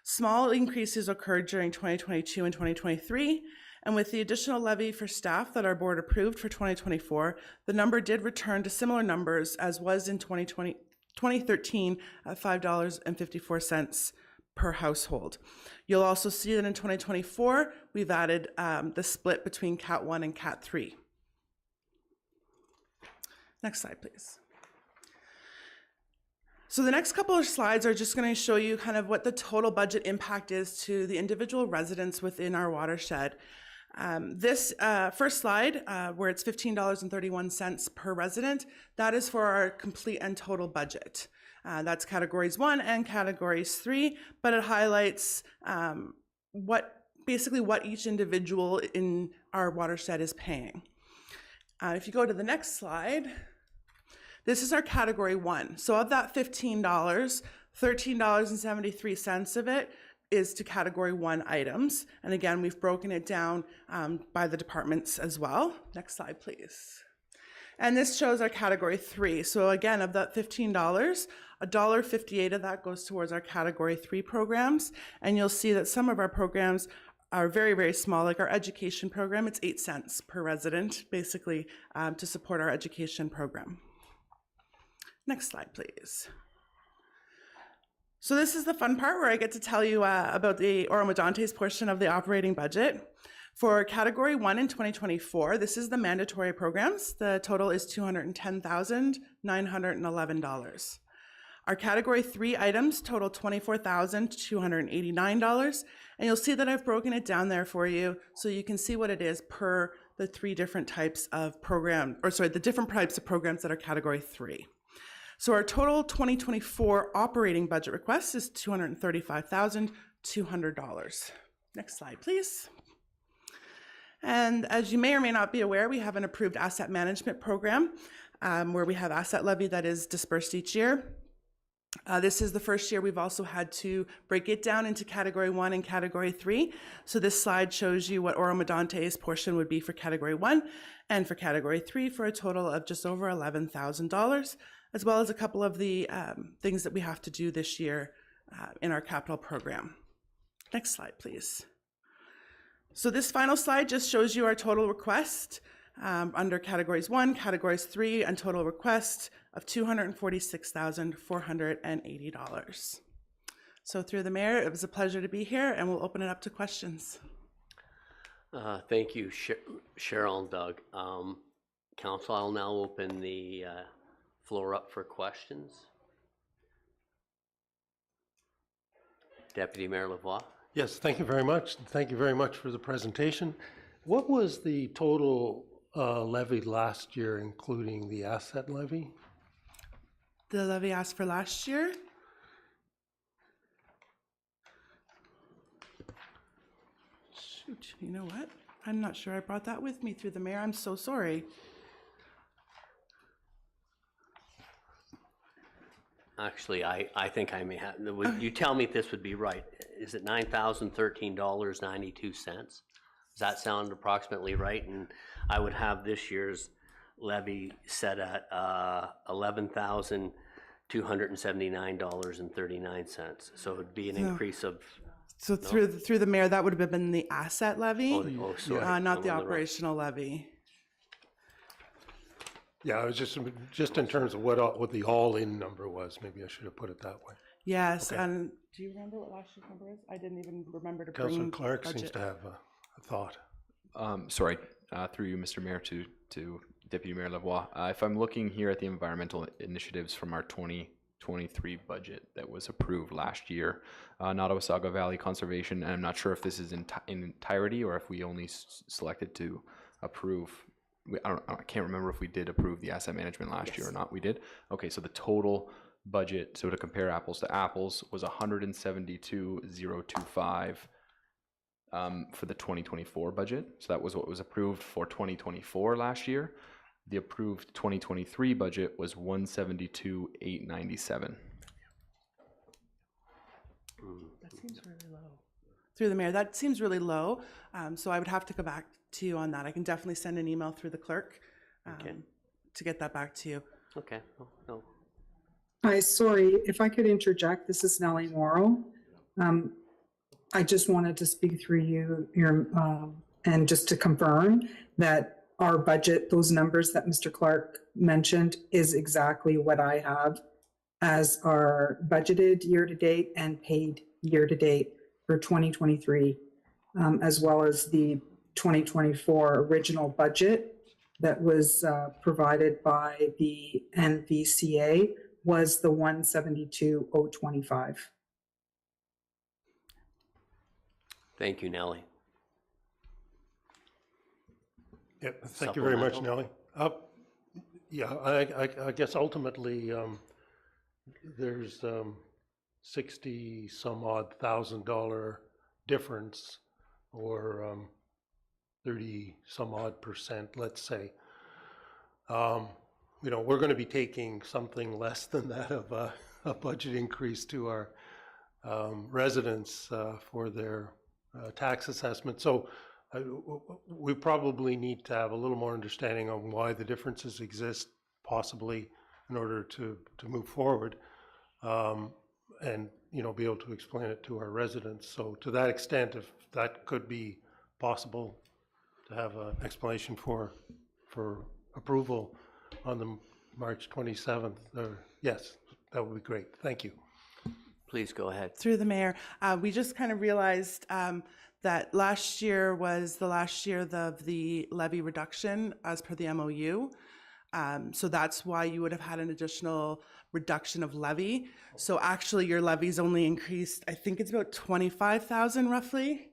Small increases occurred during 2022 and 2023, and with the additional levy for staff that our board approved for 2024, the number did return to similar numbers as was in 2013 at $5.54 per household. You'll also see that in 2024, we've added the split between Cat 1 and Cat 3. Next slide, please. So the next couple of slides are just going to show you kind of what the total budget impact is to the individual residents within our watershed. This first slide, where it's $15.31 per resident, that is for our complete and total budget. That's categories 1 and categories 3, but it highlights what each individual in our watershed is paying. If you go to the next slide, this is our category 1. So of that $15, $13.73 of it is to category 1 items. And again, we've broken it down by the departments as well. Next slide, please. And this shows our category 3. So again, of that $15, $1.58 of that goes towards our category 3 programs. And you'll see that some of our programs are very, very small, like our education program. It's 8 cents per resident, basically, to support our education program. Next slide, please. So this is the fun part where I get to tell you about the Oro-Medonte's portion of the operating budget. For category 1 in 2024, this is the mandatory programs. The total is $210,911. Our category 3 items total $24,289. And you'll see that I've broken it down there for you so you can see what it is per the 3 different types of the different types of programs that are category 3. So our total 2024 operating budget request is $235,200. Next slide, please. And as you may or may not be aware, we have an approved asset management program where we have asset levy that is dispersed each year. This is the first year we've also had to break it down into category 1 and category 3. So this slide shows you what Oro-Medonte's portion would be for category 1 and for category 3 for a total of just over $11,000, as well as a couple of the things that we have to do this year in our capital program. Next slide, please. So this final slide just shows you our total request under categories 1, categories 3, and total request of $246,480. So through the mayor, it was a pleasure to be here, and we'll open it up to questions. Thank you, Cheryl and Doug. Council, I'll now open the floor up for questions. Deputy Mayor Lavoie. Yes, thank you very much. Thank you very much for the presentation. What was the total levy last year, including the asset levy? The levy asked for last year? Shoot, you know what? I'm not sure I brought that with me through the mayor. I'm so sorry. Actually, I think I may have, you tell me if this would be right. Is it $9,013.92? Does that sound approximately right? And I would have this year's levy set at $11,279.39. So it would be an increase of. So through the mayor, that would have been the asset levy, sorry. not the operational levy. Yeah, I was just in terms of what the all-in number was. Maybe I should have put it that way. Yes, Okay. and do you remember what last year's number is? I didn't even remember to bring Councillor Clark budget. seems to have a thought. Sorry, through you, Mr. Mayor, to Deputy Mayor Lavoie. If I'm looking here at the environmental initiatives from our 2023 budget that was approved last year, Nottawasaga Valley Conservation, and I'm not sure if this is in entirety or if we only selected to approve. I can't remember if we did approve the asset management last year or not. We did. Okay, so the total budget, so to compare apples to apples, was 172,025 for the 2024 budget. So that was what was approved for 2024 last year. The approved 2023 budget was 172,897. That seems really low. Through the mayor, that seems really low. So I would have to go back to you on that. I can definitely send an email through the clerk to get that back to you. Okay, no. Hi, sorry, if I could interject, this is Nellie Morrow. I just wanted to speak through you, and just to confirm that our budget, those numbers that Mr. Clark mentioned, is exactly what I have as our budgeted year-to-date and paid year-to-date for 2023, as well as the 2024 original budget that was provided by the NVCA was the 172,025. Thank you, Nellie. Yep, thank you very much, Nellie. Yeah, I guess ultimately there's 60 some odd $1,000 difference, or 30 some odd %, let's say. You know, we're going to be taking something less than that of a budget increase to our residents for their tax assessment. So we probably need to have a little more understanding on why the differences exist, possibly in order to move forward, and you know, be able to explain it to our residents. So to that extent, if that could be possible to have an explanation for approval on the March 27th, yes, that would be great. Thank you. Please go ahead. Through the mayor, we just kind of realized that last year was the last year of the levy reduction as per the MOU. So that's why you would have had an additional reduction of levy. So actually your levies only increased, I think it's about 25,000 roughly,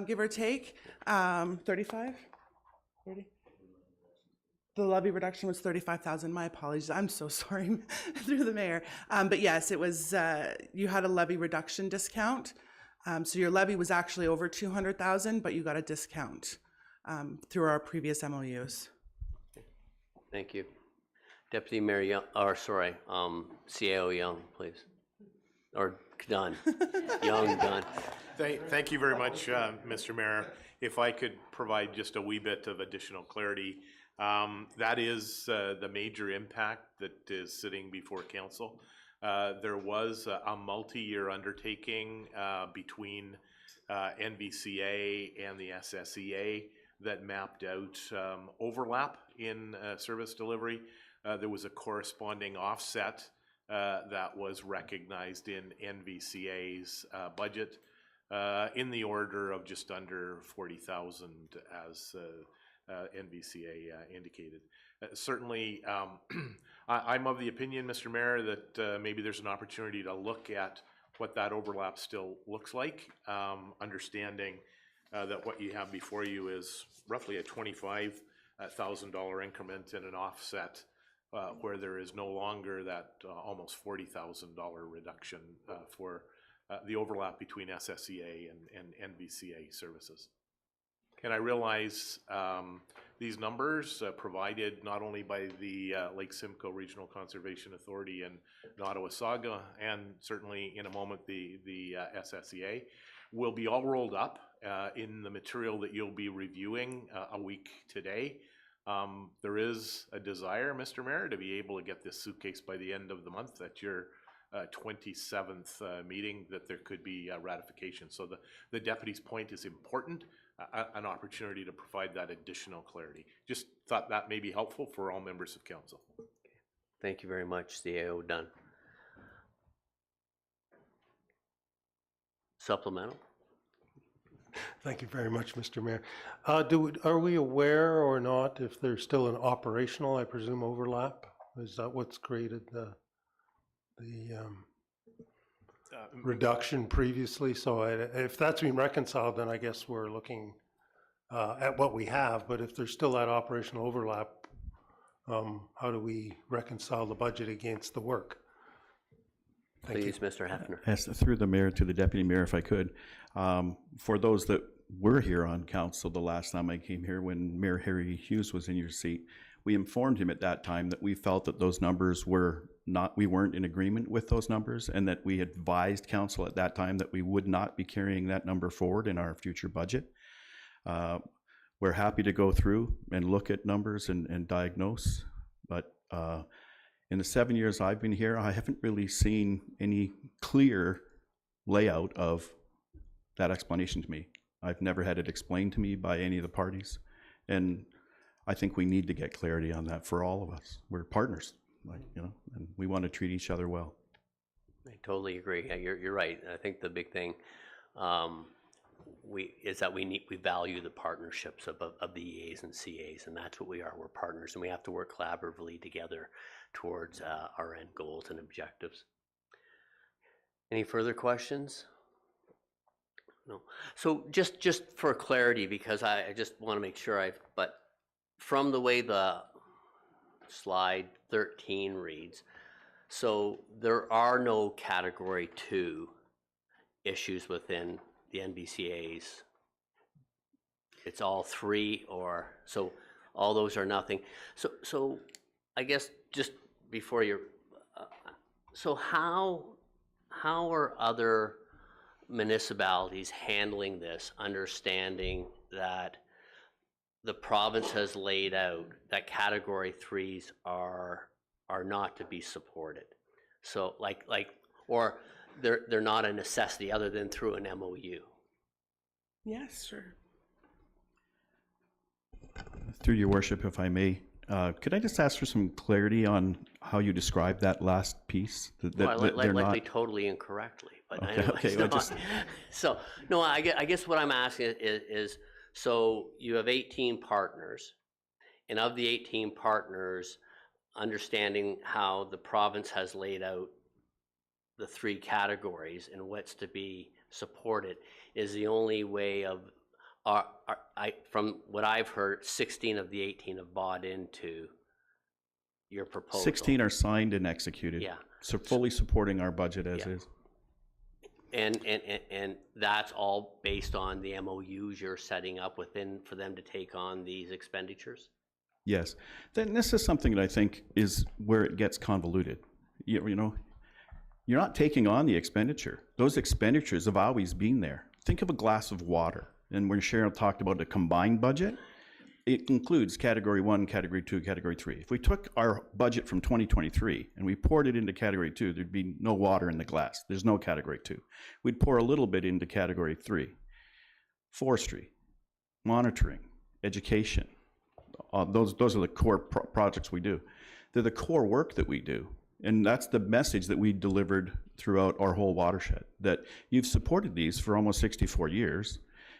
give or take, 35, 30. The levy reduction was 35,000. My apologies. I'm so sorry. Through the mayor. But yes, it was, you had a levy reduction discount. So your levy was actually over 200,000, but you got a discount through our previous MOUs. Thank you. Deputy Mayor Young, or sorry, CAO Young, please. Or Dunn. Young Dunn. Thank you very much, Mr. Mayor. If I could provide just a wee bit of additional clarity, that is the major impact that is sitting before council. There was a multi-year undertaking between NVCA and the SSEA that mapped out overlap in service delivery. There was a corresponding offset that was recognized in NVCA's budget in the order of just under 40,000 as NVCA indicated. Certainly, I'm of the opinion, Mr. Mayor, that maybe there's an opportunity to look at what that overlap still looks like, understanding that what you have before you is roughly a $25,000 increment in an offset where there is no longer that almost $40,000 reduction for the overlap between SSEA and NVCA services. And I realize these numbers provided not only by the Lake Simcoe Regional Conservation Authority and Nottawasaga, and certainly in a moment the SSEA, will be all rolled up in the material that you'll be reviewing a week today. There is a desire, Mr. Mayor, to be able to get this suitcase by the end of the month at your 27th meeting, that there could be ratification. So the deputy's point is important. An opportunity to provide that additional clarity. Just thought that may be helpful for all members of council. Thank you very much, CAO Dunn. Supplemental? Thank you very much, Mr. Mayor. Are we aware or not if there's still an operational, I presume, overlap? Is that what's created the reduction previously? So if that's been reconciled, then I guess we're looking at what we have. But if there's still that operational overlap, how do we reconcile the budget against the work? Please, Mr. Hefner. As through the mayor to the deputy mayor, if I could, for those that were here on council the last time I came here, when Mayor Harry Hughes was in your seat, we informed him at that time that we felt that those numbers were not, we weren't in agreement with those numbers, and that we advised council at that time that we would not be carrying that number forward in our future budget. We're happy to go through and look at numbers and diagnose, but in the 7 years I've been here, I haven't really seen any clear layout of that explanation to me. I've never had it explained to me by any of the parties, and I think we need to get clarity on that for all of us. We're partners, and we want to treat each other well. I totally agree. Yeah, you're right. I think the big thing is that we value the partnerships of the EAs and CAs, and that's what we are. We're partners, and we have to work collaboratively together towards our end goals and objectives. Any further questions? No. So just for clarity, because I just want to make sure but from the way the slide 13 reads, so there are no category 2 issues within the NBCAs. It's all 3, or so all those are nothing. So I guess just before you're, so how are other municipalities handling this, understanding that the province has laid out that category 3s are not to be supported? So or they're not a necessity other than through an MOU. Yes, sure. Through your worship, if I may, could I just ask for some clarity on how you described that last piece? Likely totally incorrectly, but okay, so no, I guess what I'm asking is so you have 18 partners, and of the 18 partners, understanding how the province has laid out the 3 categories and what's to be supported is the only way of, from what I've heard, 16 of the 18 have bought into your proposal. 16 are signed and executed. Yeah. So fully supporting our budget as is. And that's all based on the MOUs you're setting up within for them to take on these expenditures? Yes. Then this is something that I think is where it gets convoluted. You know, you're not taking on the expenditure. Those expenditures have always been there. Think of a glass of water. And when Cheryl talked about the combined budget, it includes category 1, category 2, category 3. If we took our budget from 2023 and we poured it into category 2, there'd be no water in the glass. There's no category 2. We'd pour a little bit into category 3. Forestry, monitoring, education. Those are the core projects we do. They're the core work that we do. And that's the message that we delivered throughout our whole watershed, that you've supported these for almost 64 years.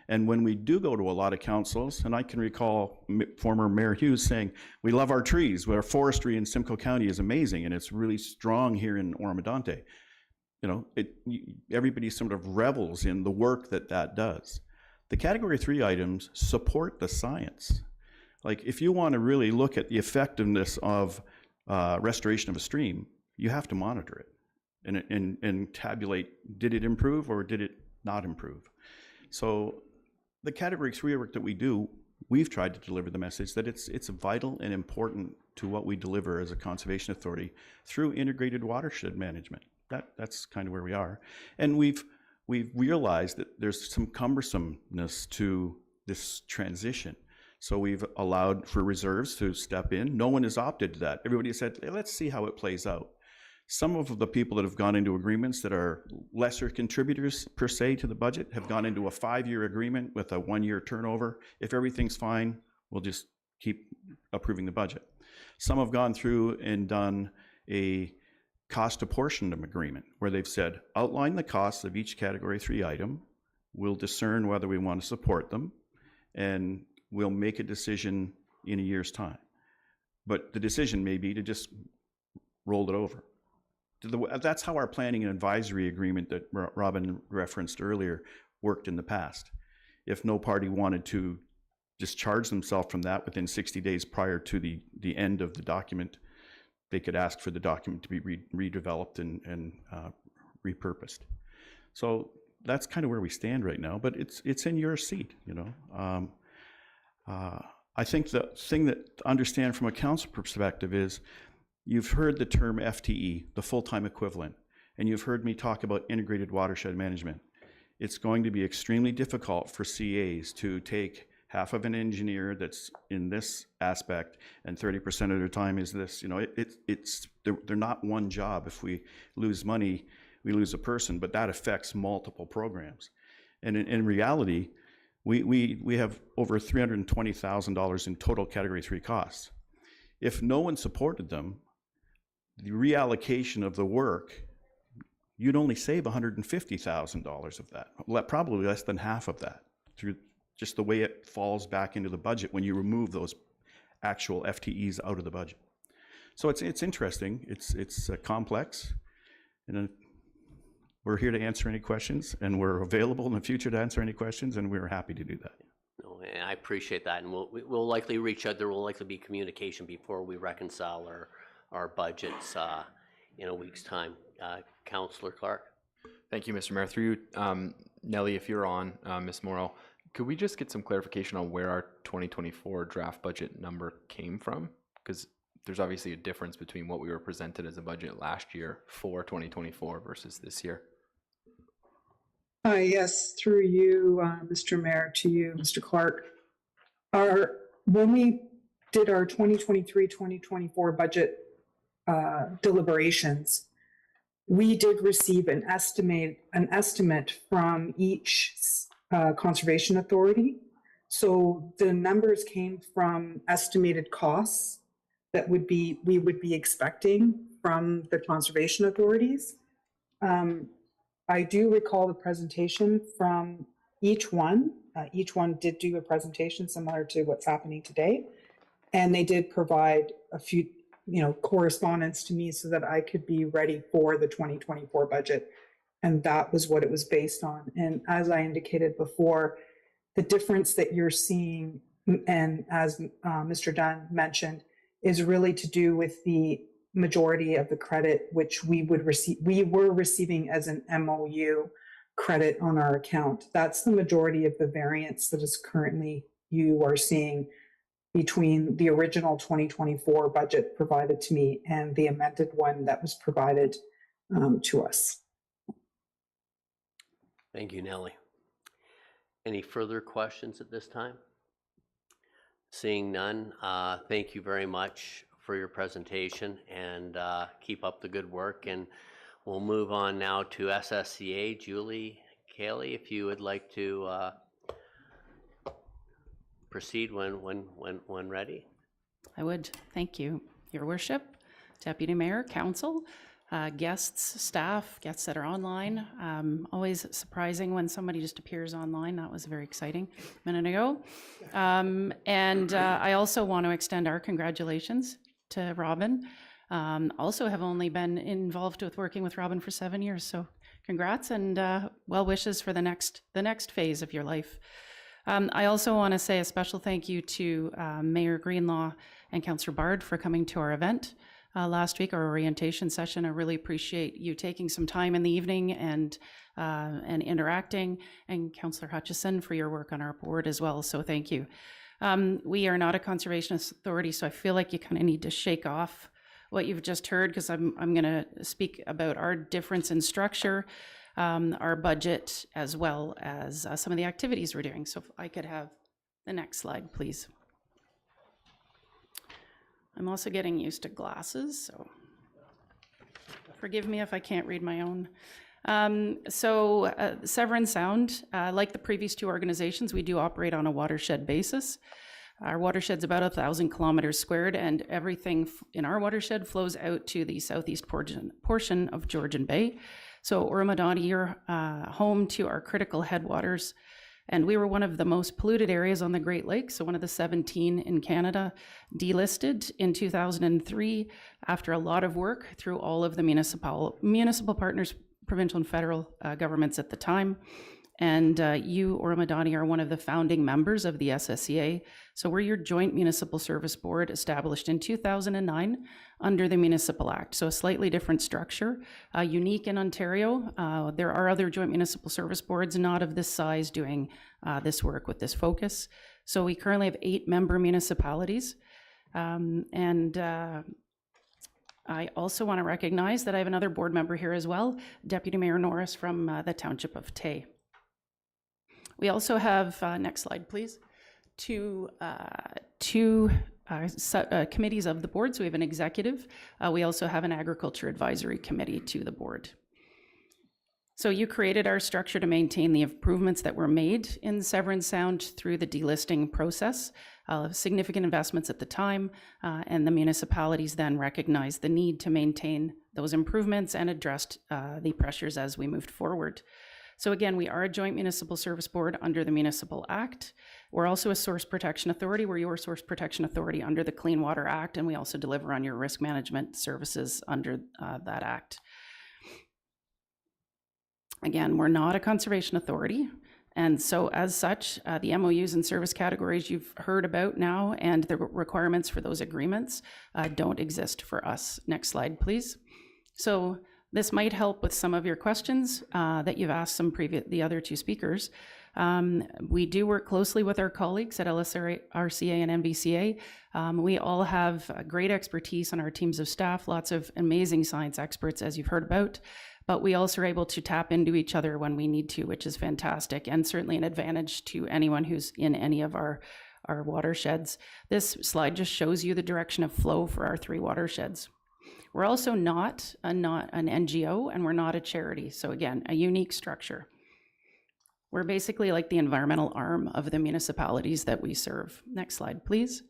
And when we do go to a lot of councils, and I can recall former Mayor Hughes saying, we love our trees, our forestry in Simcoe County is amazing, and it's really strong here in Oro-Medonte. You know, everybody sort of revels in the work that does. The category 3 items support the science. Like, if you want to really look at the effectiveness of restoration of a stream, you have to monitor it and tabulate, did it improve or did it not improve? So the category 3 work that we do, we've tried to deliver the message that it's vital and important to what we deliver as a conservation authority through integrated watershed management. That's kind of where we are. And we've realized that there's some cumbersomeness to this transition. So we've allowed for reserves to step in. No one has opted to that. Everybody said, hey, let's see how it plays out. Some of the people that have gone into agreements that are lesser contributors per se to the budget have gone into a 5-year agreement with a 1-year turnover. If everything's fine, we'll just keep approving the budget. Some have gone through and done a cost apportionment agreement where they've said, outline the costs of each category 3 item. We'll discern whether we want to support them, and we'll make a decision in a year's time. But the decision may be to just roll it over. That's how our planning and advisory agreement that Robin referenced earlier worked in the past. If no party wanted to discharge themselves from that within 60 days prior to the end of the document, they could ask for the document to be redeveloped and repurposed. So that's kind of where we stand right now, but it's in your seat, you know. I think the thing that to understand from a council perspective is you've heard the term FTE, the full-time equivalent, and you've heard me talk about integrated watershed management. It's going to be extremely difficult for CAs to take half of an engineer that's in this aspect and 30% of their time is this. You know, they're not one job. If we lose money, we lose a person, but that affects multiple programs. And in reality, we have over $320,000 in total Category 3 costs. If no one supported them, the reallocation of the work, you'd only save $150,000 of that, probably less than half of that, through just the way it falls back into the budget when you remove those actual FTEs out of the budget. So it's interesting, it's complex, and we're here to answer any questions, and we're available in the future to answer any questions, and we're happy to do that. No, and I appreciate that, and we'll likely reach out. There will likely be communication before we reconcile our budgets in a week's time. Councillor Clark. Thank you, Mr. Mayor. Through you, Nellie, if you're on, Ms. Morrow, could we just get some clarification on where our 2024 draft budget number came from? Because there's obviously a difference between what we were presented as a budget last year for 2024 versus this year. Yes, through you, Mr. Mayor, to you, Mr. Clark. When we did our 2023-2024 budget deliberations, we did receive an estimate from each conservation authority. So the numbers came from estimated costs that we would be expecting from the conservation authorities. I do recall the presentation from each one. Each one did do a presentation similar to what's happening today. And they did provide a few, correspondence to me so that I could be ready for the 2024 budget. And that was what it was based on. And as I indicated before, the difference that you're seeing, and as Mr. Dunn mentioned, is really to do with the majority of the credit which we were receiving as an MOU credit on our account. That's the majority of the variance that is currently you are seeing between the original 2024 budget provided to me and the amended one that was provided to us. Thank you, Nellie. Any further questions at this time? Seeing none, thank you very much for your presentation, and keep up the good work. And we'll move on now to SSCA. Julie Cayley, if you would like to proceed when ready. I would. Thank you, Your Worship, Deputy Mayor, Council, guests, staff, guests that are online. Always surprising when somebody just appears online. That was very exciting a minute ago. And I also want to extend our congratulations to Robin. Also have only been involved with working with Robin for 7 years. So congrats and well wishes for the next phase of your life. I also want to say a special thank you to Mayor Greenlaw and Councillor Bard for coming to our event last week, our orientation session. I really appreciate you taking some time in the evening and interacting, and Councillor Hutchison for your work on our board as well. So thank you. We are not a conservation authority, so I feel like you kind of need to shake off what you've just heard, because I'm going to speak about our difference in structure, our budget, as well as some of the activities we're doing. So if I could have the next slide, please. I'm also getting used to glasses, so forgive me if I can't read my own. Severn Sound, like the previous two organizations, we do operate on a watershed basis. Our watershed's about 1,000 kilometers squared, and everything in our watershed flows out to the southeast portion of Georgian Bay. So Oro-Medonte, you're home to our critical headwaters, and we were one of the most polluted areas on the Great Lakes, so one of the 17 in Canada, delisted in 2003 after a lot of work through all of the municipal partners, provincial and federal governments at the time. And you, Oro-Medonte, are one of the founding members of the SSCA. So we're your joint municipal service board established in 2009 under the Municipal Act. So a slightly different structure, unique in Ontario. There are other joint municipal service boards not of this size doing this work with this focus. So we currently have 8 member municipalities. I also want to recognize that I have another board member here as well, Deputy Mayor Norris from the Township of Tay. We also have, next slide please, two committees of the board. So we have an executive. We also have an agriculture advisory committee to the board. So you created our structure to maintain the improvements that were made in Severn Sound through the delisting process. Significant investments at the time, and the municipalities then recognized the need to maintain those improvements and addressed the pressures as we moved forward. So again, we are a joint municipal service board under the Municipal Act. We're also a source protection authority. We're your source protection authority under the Clean Water Act, and we also deliver on your risk management services under that act. Again, we're not a conservation authority. And so as such, the MOUs and service categories you've heard about now and the requirements for those agreements don't exist for us. Next slide, please. So this might help with some of your questions that you've asked the other two speakers. We do work closely with our colleagues at LSRCA and MVCA. We all have great expertise on our teams of staff, lots of amazing science experts, as you've heard about. But we also are able to tap into each other when we need to, which is fantastic, and certainly an advantage to anyone who's in any of our watersheds. This slide just shows you the direction of flow for our 3 watersheds. We're also not an NGO, and we're not a charity. So again, a unique structure. We're basically like the environmental arm of the municipalities that we serve. Next slide, please.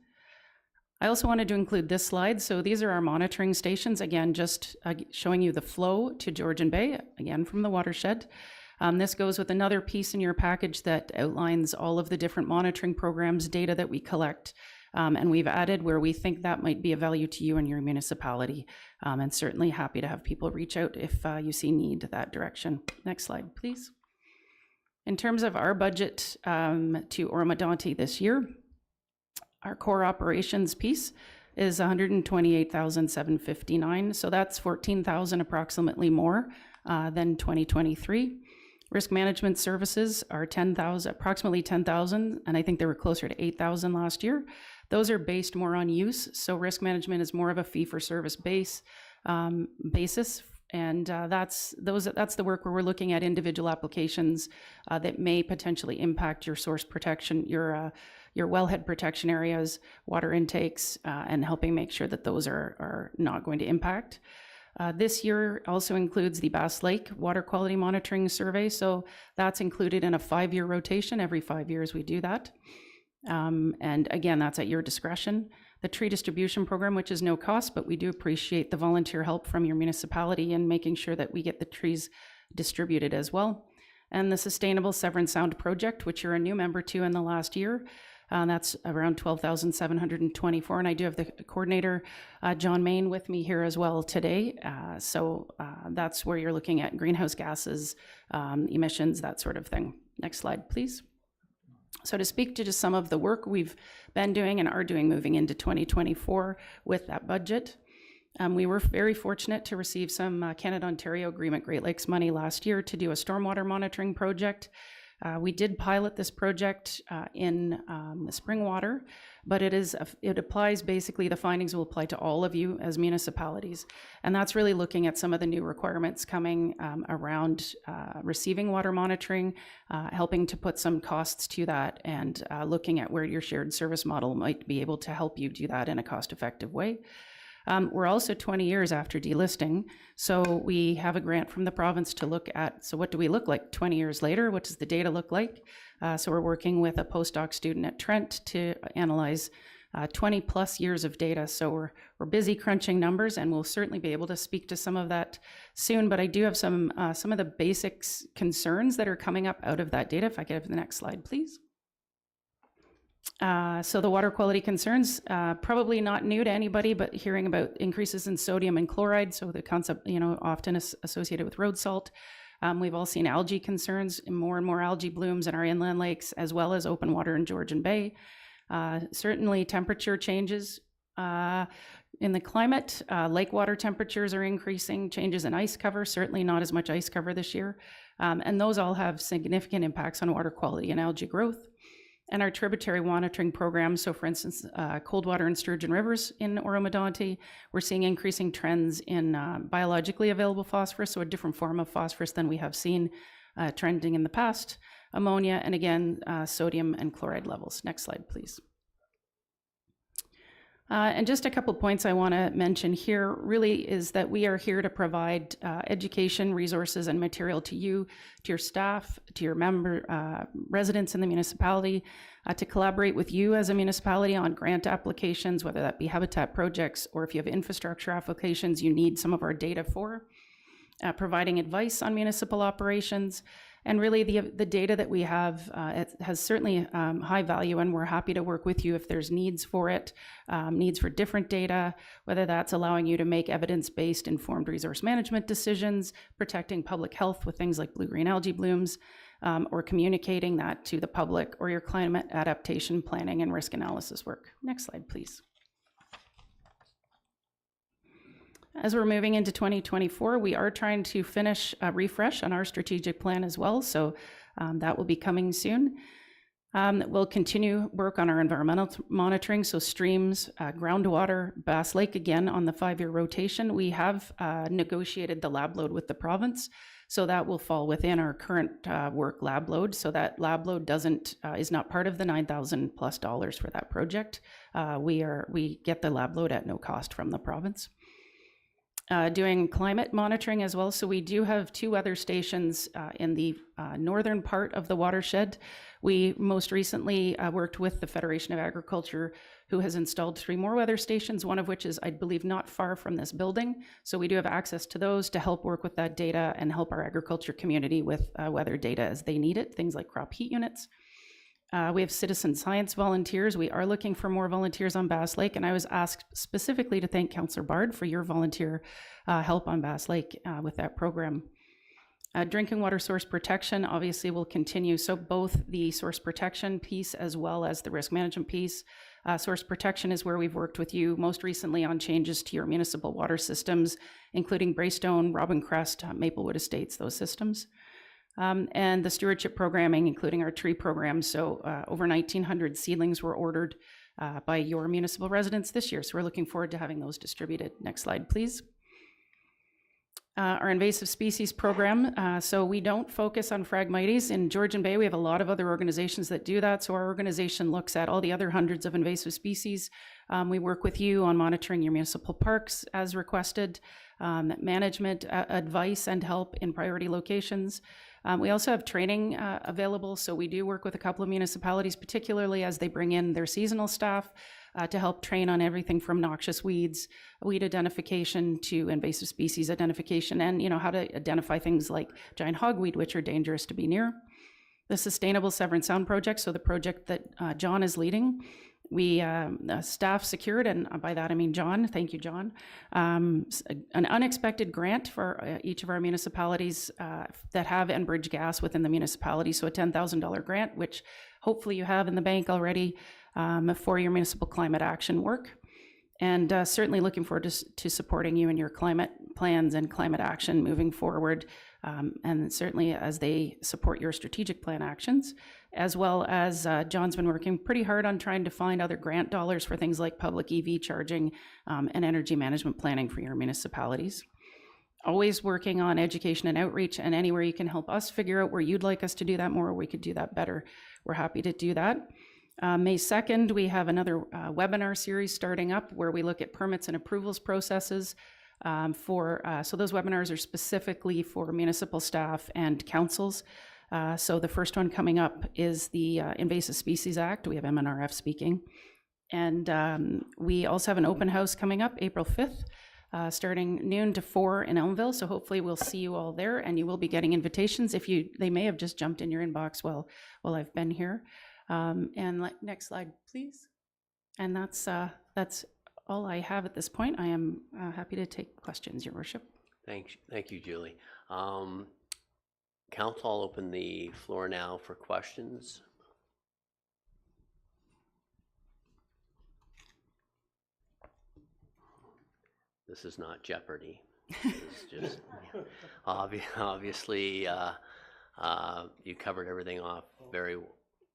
I also wanted to include this slide. So these are our monitoring stations. Again, just showing you the flow to Georgian Bay, again from the watershed. This goes with another piece in your package that outlines all of the different monitoring programs, data that we collect, and we've added where we think that might be of value to you and your municipality. And certainly happy to have people reach out if you see need that direction. Next slide, please. In terms of our budget to Oro-Medonte this year, our core operations piece is $128,759. So that's $14,000 approximately more than 2023. Risk management services are approximately $10,000, and I think they were closer to $8,000 last year. Those are based more on use. So risk management is more of a fee-for-service basis, and that's the work where we're looking at individual applications that may potentially impact your source protection, your wellhead protection areas, water intakes, and helping make sure that those are not going to impact. This year also includes the Bass Lake Water Quality Monitoring Survey. So that's included in a 5-year rotation. Every 5 years we do that. And again, that's at your discretion. The tree distribution program, which is no cost, but we do appreciate the volunteer help from your municipality in making sure that we get the trees distributed as well. And the Sustainable Severn Sound Project, which you're a new member to in the last year. That's around $12,724, and I do have the coordinator, John Main, with me here as well today. So that's where you're looking at greenhouse gases, emissions, that sort of thing. Next slide, please. So to speak to just some of the work we've been doing and are doing moving into 2024 with that budget, we were very fortunate to receive some Canada-Ontario Agreement Great Lakes money last year to do a stormwater monitoring project. We did pilot this project in the spring water, but it applies basically, the findings will apply to all of you as municipalities. And that's really looking at some of the new requirements coming around receiving water monitoring, helping to put some costs to that, and looking at where your shared service model might be able to help you do that in a cost-effective way. We're also 20 years after delisting, so we have a grant from the province to look at, so what do we look like 20 years later? What does the data look like? So we're working with a postdoc student at Trent to analyze 20 plus years of data. So we're busy crunching numbers, and we'll certainly be able to speak to some of that soon, but I do have some of the basics concerns that are coming up out of that data. If I could have the next slide, please. So the water quality concerns, probably not new to anybody, but hearing about increases in sodium and chloride. So the concept, often is associated with road salt. We've all seen algae concerns, more and more algae blooms in our inland lakes, as well as open water in Georgian Bay. Certainly temperature changes in the climate. Lake water temperatures are increasing, changes in ice cover, certainly not as much ice cover this year. And those all have significant impacts on water quality and algae growth. And our tributary monitoring program, so for instance, Coldwater and Sturgeon Rivers in Oro-Medonte, we're seeing increasing trends in biologically available phosphorus, so a different form of phosphorus than we have seen trending in the past, ammonia, and again, sodium and chloride levels. Next slide, please. And just a couple points I want to mention here really is that we are here to provide education, resources, and material to you, to your staff, to your residents in the municipality, to collaborate with you as a municipality on grant applications, whether that be habitat projects or if you have infrastructure applications you need some of our data for, providing advice on municipal operations. And really the data that we have it has certainly high value, and we're happy to work with you if there's needs for it, needs for different data, whether that's allowing you to make evidence-based informed resource management decisions, protecting public health with things like blue-green algae blooms, or communicating that to the public, or your climate adaptation planning and risk analysis work. Next slide, please. As we're moving into 2024, we are trying to finish a refresh on our strategic plan as well, so that will be coming soon. We'll continue work on our environmental monitoring, so streams, groundwater, Bass Lake again on the 5-year rotation. We have negotiated the lab load with the province, so that will fall within our current work lab load. So that lab load is not part of the $9,000+ for that project. We get the lab load at no cost from the province. Doing climate monitoring as well. So we do have 2 weather stations in the northern part of the watershed. We most recently worked with the Federation of Agriculture, who has installed 3 more weather stations, one of which is, I believe, not far from this building. So we do have access to those to help work with that data and help our agriculture community with weather data as they need it, things like crop heat units. We have citizen science volunteers. We are looking for more volunteers on Bass Lake, and I was asked specifically to thank Councillor Bard for your volunteer help on Bass Lake with that program. Drinking water source protection obviously will continue, so both the source protection piece as well as the risk management piece. Source protection is where we've worked with you most recently on changes to your municipal water systems, including Braystone, Robin Crest, Maplewood Estates, those systems. And the stewardship programming, including our tree program. So over 1,900 seedlings were ordered by your municipal residents this year. So we're looking forward to having those distributed. Next slide, please. Our invasive species program. So we don't focus on Phragmites. In Georgian Bay, we have a lot of other organizations that do that. So our organization looks at all the other hundreds of invasive species. We work with you on monitoring your municipal parks as requested, management advice and help in priority locations. We also have training available, so we do work with a couple of municipalities, particularly as they bring in their seasonal staff to help train on everything from noxious weeds, weed identification to invasive species identification, and how to identify things like giant hogweed, which are dangerous to be near. The Sustainable Severn Sound Project, so the project that John is leading, we staff secured, and by that I mean John, thank you John, an unexpected grant for each of our municipalities that have Enbridge gas within the municipality, so a $10,000 grant, which hopefully you have in the bank already for your municipal climate action work. And certainly looking forward to supporting you in your climate plans and climate action moving forward, and certainly as they support your strategic plan actions, as well as John's been working pretty hard on trying to find other grant dollars for things like public EV charging and energy management planning for your municipalities. Always working on education and outreach, and anywhere you can help us figure out where you'd like us to do that more, or we could do that better, we're happy to do that. May 2nd, we have another webinar series starting up where we look at permits and approvals processes so those webinars are specifically for municipal staff and councils. So the first one coming up is the Invasive Species Act. We have MNRF speaking. And we also have an open house coming up April 5th, starting noon to 4 in Elmville. So hopefully we'll see you all there, and you will be getting invitations. They may have just jumped in your inbox while I've been here. Next slide, please. And that's all I have at this point. I am happy to take questions, Your Worship. Thank you, Julie. Council, I'll open the floor now for questions. This is not Jeopardy. This is just obviously you covered everything off very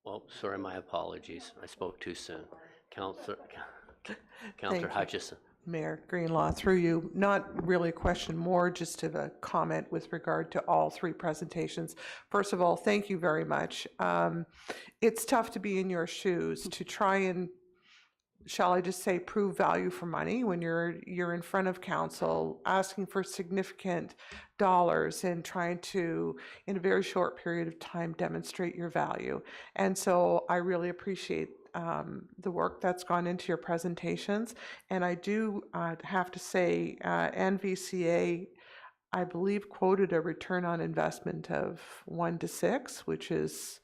well. Sorry, my apologies. I spoke too soon. Councillor you. Hutchison. Mayor Greenlaw, through you, not really a question, more just a comment with regard to all three presentations. First of all, thank you very much. It's tough to be in your shoes to try and, shall I just say, prove value for money when you're in front of council asking for significant dollars and trying to, in a very short period of time, demonstrate your value. And so I really appreciate the work that's gone into your presentations. And I do have to say, NVCA, I believe, quoted a return on investment of 1 to 6, which is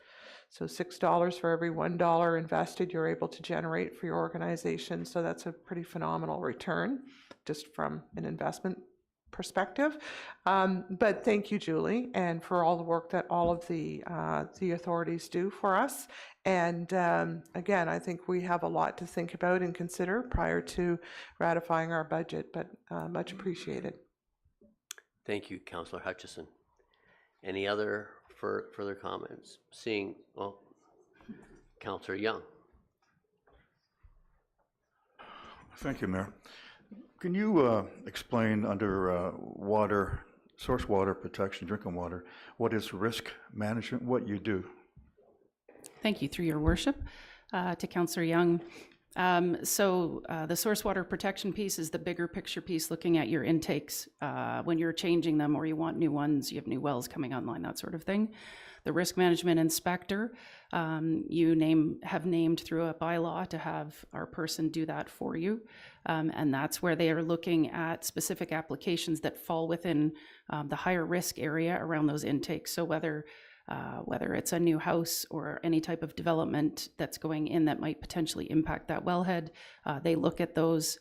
so $6 for every $1 invested you're able to generate for your organization. So that's a pretty phenomenal return just from an investment perspective. But thank you, Julie, and for all the work that all of the authorities do for us. And again, I think we have a lot to think about and consider prior to ratifying our budget, but much appreciated. Thank you, Councillor Hutchison. Any other further comments? Seeing, well, Councillor Young. Thank you, Mayor. Can you explain under source water protection, drinking water, what is risk management, what you do? Thank you, through your worship, to Councillor Young. The source water protection piece is the bigger picture piece, looking at your intakes when you're changing them or you want new ones, you have new wells coming online, that sort of thing. The risk management inspector, you have named through a bylaw to have our person do that for you. And that's where they are looking at specific applications that fall within the higher risk area around those intakes. So whether it's a new house or any type of development that's going in that might potentially impact that wellhead, they look at those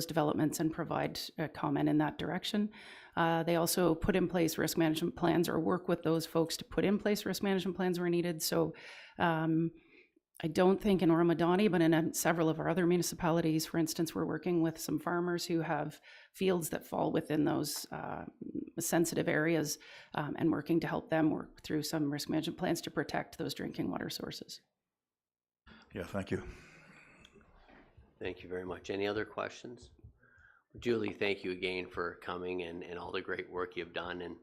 developments and provide a comment in that direction. They also put in place risk management plans or work with those folks to put in place risk management plans where needed. So I don't think in Oro-Medonte, but in several of our other municipalities, for instance, we're working with some farmers who have fields that fall within those sensitive areas and working to help them work through some risk management plans to protect those drinking water sources. Yeah, thank you. Thank you very much. Any other questions? Julie, thank you again for coming and all the great work you've done. And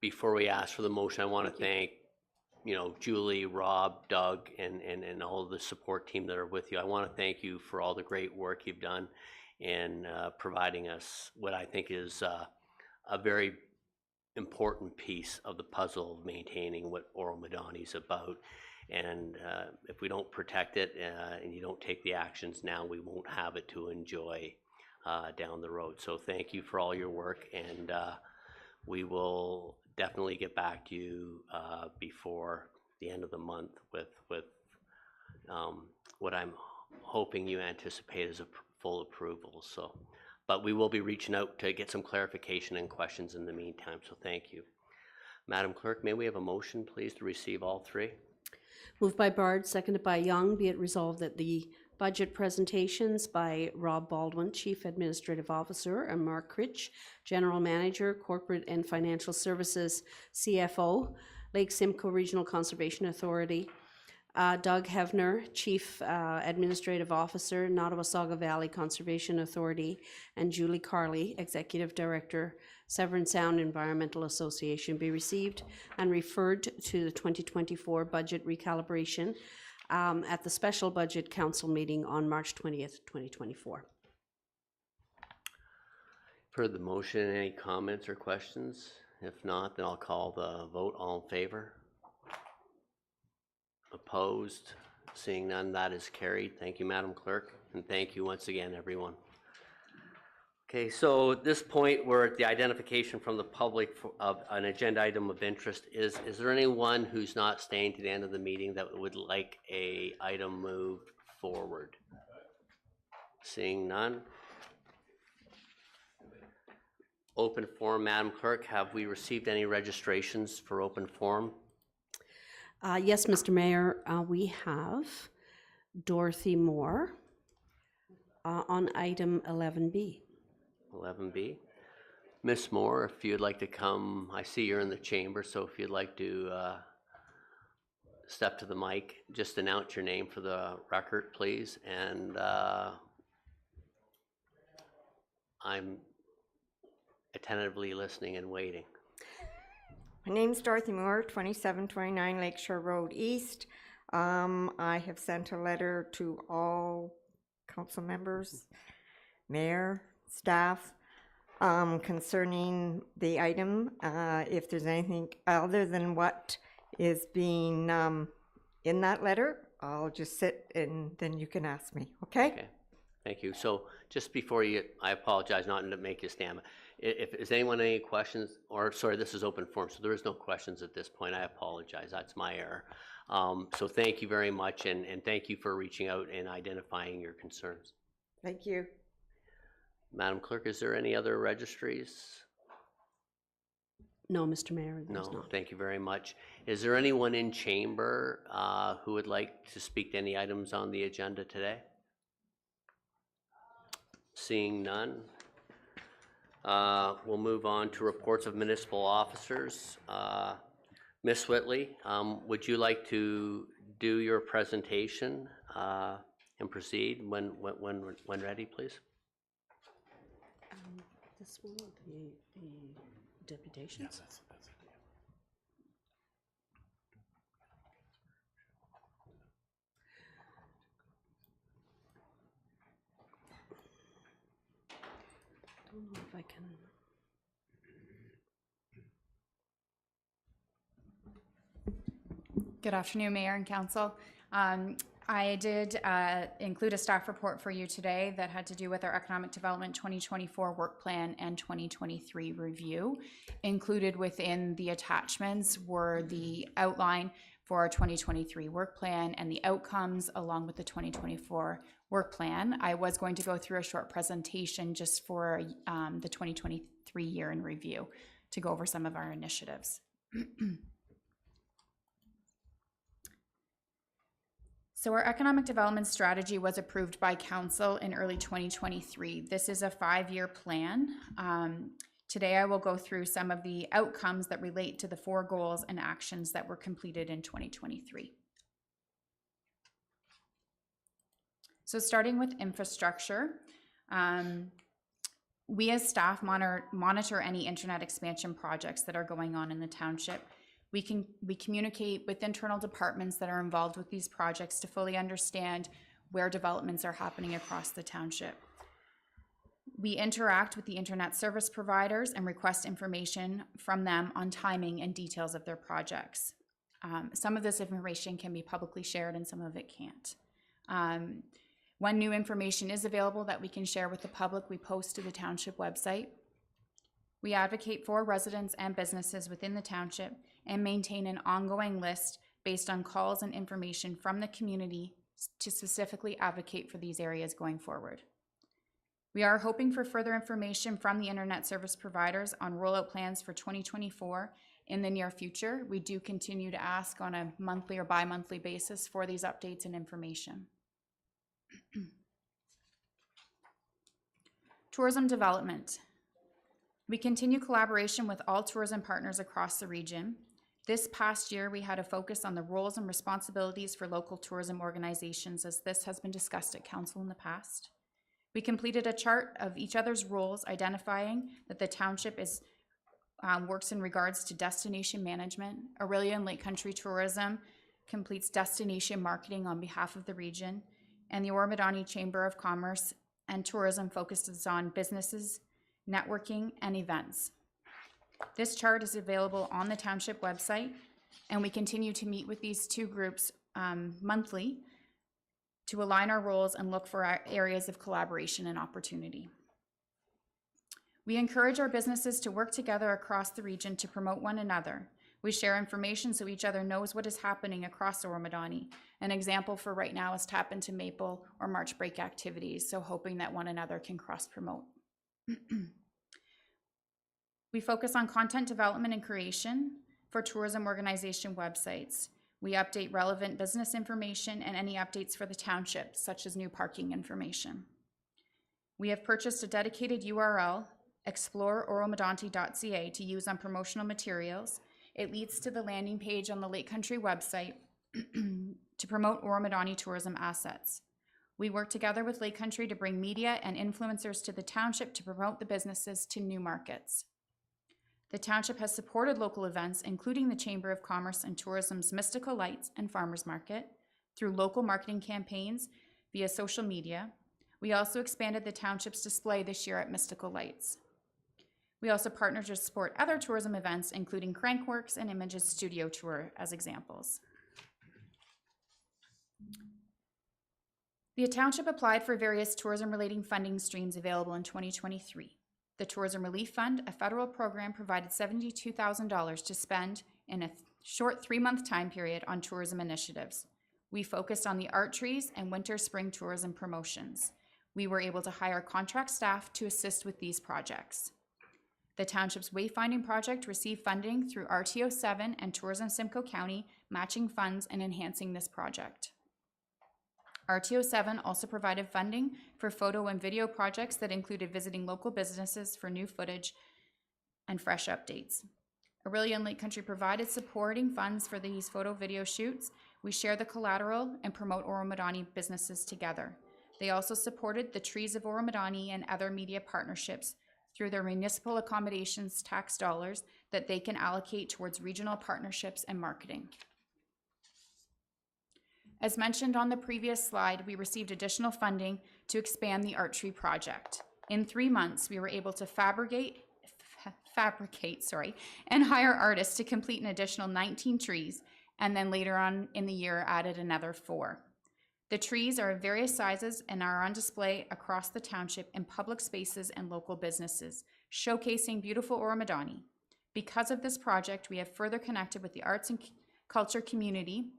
before we ask for the motion, I want to thank Julie, Rob, Doug, and all of the support team that are with you. I want to thank you for all the great work you've done in providing us what I think is a very important piece of the puzzle of maintaining what Oro-Medonte is about. And if we don't protect it and you don't take the actions now, we won't have it to enjoy down the road. So thank you for all your work, and we will definitely get back to you before the end of the month with what I'm hoping you anticipate as a full approval. So, but we will be reaching out to get some clarification and questions in the meantime. So thank you. Madam Clerk, may we have a motion, please, to receive all three? Moved by Bard, seconded by Young. Be it resolved that the budget presentations by Rob Baldwin, Chief Administrative Officer, and Mark Critch, General Manager, Corporate and Financial Services, CFO, Lake Simcoe Regional Conservation Authority, Doug Hevner, Chief Administrative Officer, Nottawasaga Valley Conservation Authority, and Julie Carley, Executive Director, Severn Sound Environmental Association, be received and referred to the 2024 budget recalibration at the Special Budget Council meeting on March 20th, 2024. For the motion, any comments or questions? If not, then I'll call the vote. All in favor? Opposed? Seeing none, that is carried. Thank you, Madam Clerk, and thank you once again, everyone. Okay, so at this point, we're at the identification from the public of an agenda item of interest. Is there anyone who's not staying to the end of the meeting that would like a item moved forward? Seeing none. Open forum, Madam Clerk, have we received any registrations for open forum? Yes, Mr. Mayor, we have Dorothy Moore on item 11B. 11B. Ms. Moore, if you'd like to come, I see you're in the chamber, so if you'd like to step to the mic, just announce your name for the record, please. And I'm attentively listening and waiting. My name's Dorothy Moore, 2729 Lakeshore Road East. I have sent a letter to all council members, mayor, staff, concerning the item. If there's anything other than what is being in that letter, I'll just sit and then you can ask me, okay? Okay, thank you. So just before you, I apologize not to make you stand. If is anyone any questions, or sorry, this is open forum, so there is no questions at this point. I apologize, that's my error. So thank you very much, and thank you for reaching out and identifying your concerns. Thank you. Madam Clerk, is there any other registries? No, Mr. Mayor, there's No, not. thank you very much. Is there anyone in chamber who would like to speak to any items on the agenda today? Seeing none, we'll move on to reports of municipal officers. Ms. Whitley, would you like to do your presentation and proceed when ready, please? This one, the deputations? Yes, that's it. I don't know if I can. Good afternoon, Mayor and Council. I did include a staff report for you today that had to do with our Economic Development 2024 Work Plan and 2023 Review. Included within the attachments were the outline for our 2023 Work Plan and the outcomes along with the 2024 Work Plan. I was going to go through a short presentation just for the 2023 year in review to go over some of our initiatives. So our economic development strategy was approved by council in early 2023. This is a 5-year plan. Today I will go through some of the outcomes that relate to the 4 goals and actions that were completed in 2023. So starting with infrastructure, we as staff monitor any internet expansion projects that are going on in the township. We communicate with internal departments that are involved with these projects to fully understand where developments are happening across the township. We interact with the internet service providers and request information from them on timing and details of their projects. Some of this information can be publicly shared and some of it can't. When new information is available that we can share with the public, we post to the township website. We advocate for residents and businesses within the township and maintain an ongoing list based on calls and information from the community to specifically advocate for these areas going forward. We are hoping for further information from the internet service providers on rollout plans for 2024 in the near future. We do continue to ask on a monthly or bi-monthly basis for these updates and information. Tourism development. We continue collaboration with all tourism partners across the region. This past year, we had a focus on the roles and responsibilities for local tourism organizations, as this has been discussed at council in the past. We completed a chart of each other's roles, identifying that the township works in regards to destination management. Aurelia and Lake Country Tourism completes destination marketing on behalf of the region, and the Oro-Medonte Chamber of Commerce and Tourism focuses on businesses, networking, and events. This chart is available on the township website, and we continue to meet with these 2 groups monthly to align our roles and look for our areas of collaboration and opportunity. We encourage our businesses to work together across the region to promote one another. We share information so each other knows what is happening across Oro-Medonte. An example for right now is Tap into Maple or March Break activities, so hoping that one another can cross-promote. We focus on content development and creation for tourism organization websites. We update relevant business information and any updates for the township, such as new parking information. We have purchased a dedicated URL, explore-oro-medonte.ca, to use on promotional materials. It leads to the landing page on the Lake Country website to promote Oro-Medonte tourism assets. We work together with Lake Country to bring media and influencers to the township to promote the businesses to new markets. The township has supported local events, including the Chamber of Commerce and Tourism's Mystical Lights and Farmers Market, through local marketing campaigns via social media. We also expanded the township's display this year at Mystical Lights. We also partner to support other tourism events, including Crankworks and Images Studio Tour as examples. The township applied for various tourism-relating funding streams available in 2023. The Tourism Relief Fund, a federal program, provided $72,000 to spend in a short 3-month time period on tourism initiatives. We focused on the art trees and winter-spring tourism promotions. We were able to hire contract staff to assist with these projects. The township's wayfinding project received funding through RTO 7 and Tourism Simcoe County, matching funds and enhancing this project. RTO 7 also provided funding for photo and video projects that included visiting local businesses for new footage and fresh updates. Aurelia and Lake Country provided supporting funds for these photo video shoots. We share the collateral and promote Oro-Medonte businesses together. They also supported the Trees of Oro-Medonte and other media partnerships through their municipal accommodations tax dollars that they can allocate towards regional partnerships and marketing. As mentioned on the previous slide, we received additional funding to expand the art tree project. In 3 months, we were able to fabricate and hire artists to complete an additional 19 trees, and then later on in the year added another 4. The trees are of various sizes and are on display across the township in public spaces and local businesses, showcasing beautiful Oro-Medonte. Because of this project, we have further connected with the arts and culture community.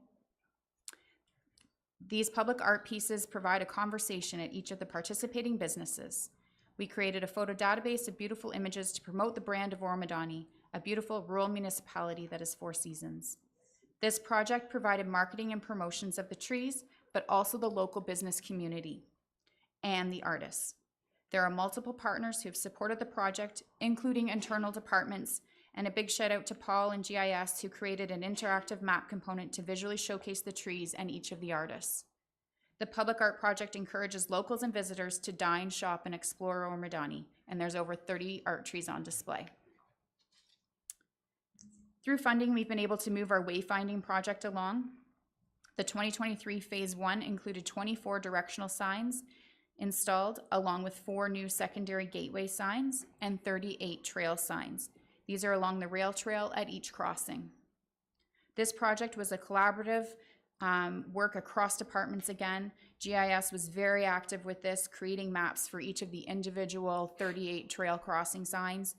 These public art pieces provide a conversation at each of the participating businesses. We created a photo database of beautiful images to promote the brand of Oro-Medonte, a beautiful rural municipality that is 4 seasons. This project provided marketing and promotions of the trees, but also the local business community and the artists. There are multiple partners who have supported the project, including internal departments, and a big shout out to Paul and GIS, who created an interactive map component to visually showcase the trees and each of the artists. The public art project encourages locals and visitors to dine, shop, and explore Oro-Medonte, and there's over 30 art trees on display. Through funding, we've been able to move our wayfinding project along. The 2023 Phase 1 included 24 directional signs installed, along with 4 new secondary gateway signs and 38 trail signs. These are along the rail trail at each crossing. This project was a collaborative work across departments again. GIS was very active with this, creating maps for each of the individual 38 trail crossing signs,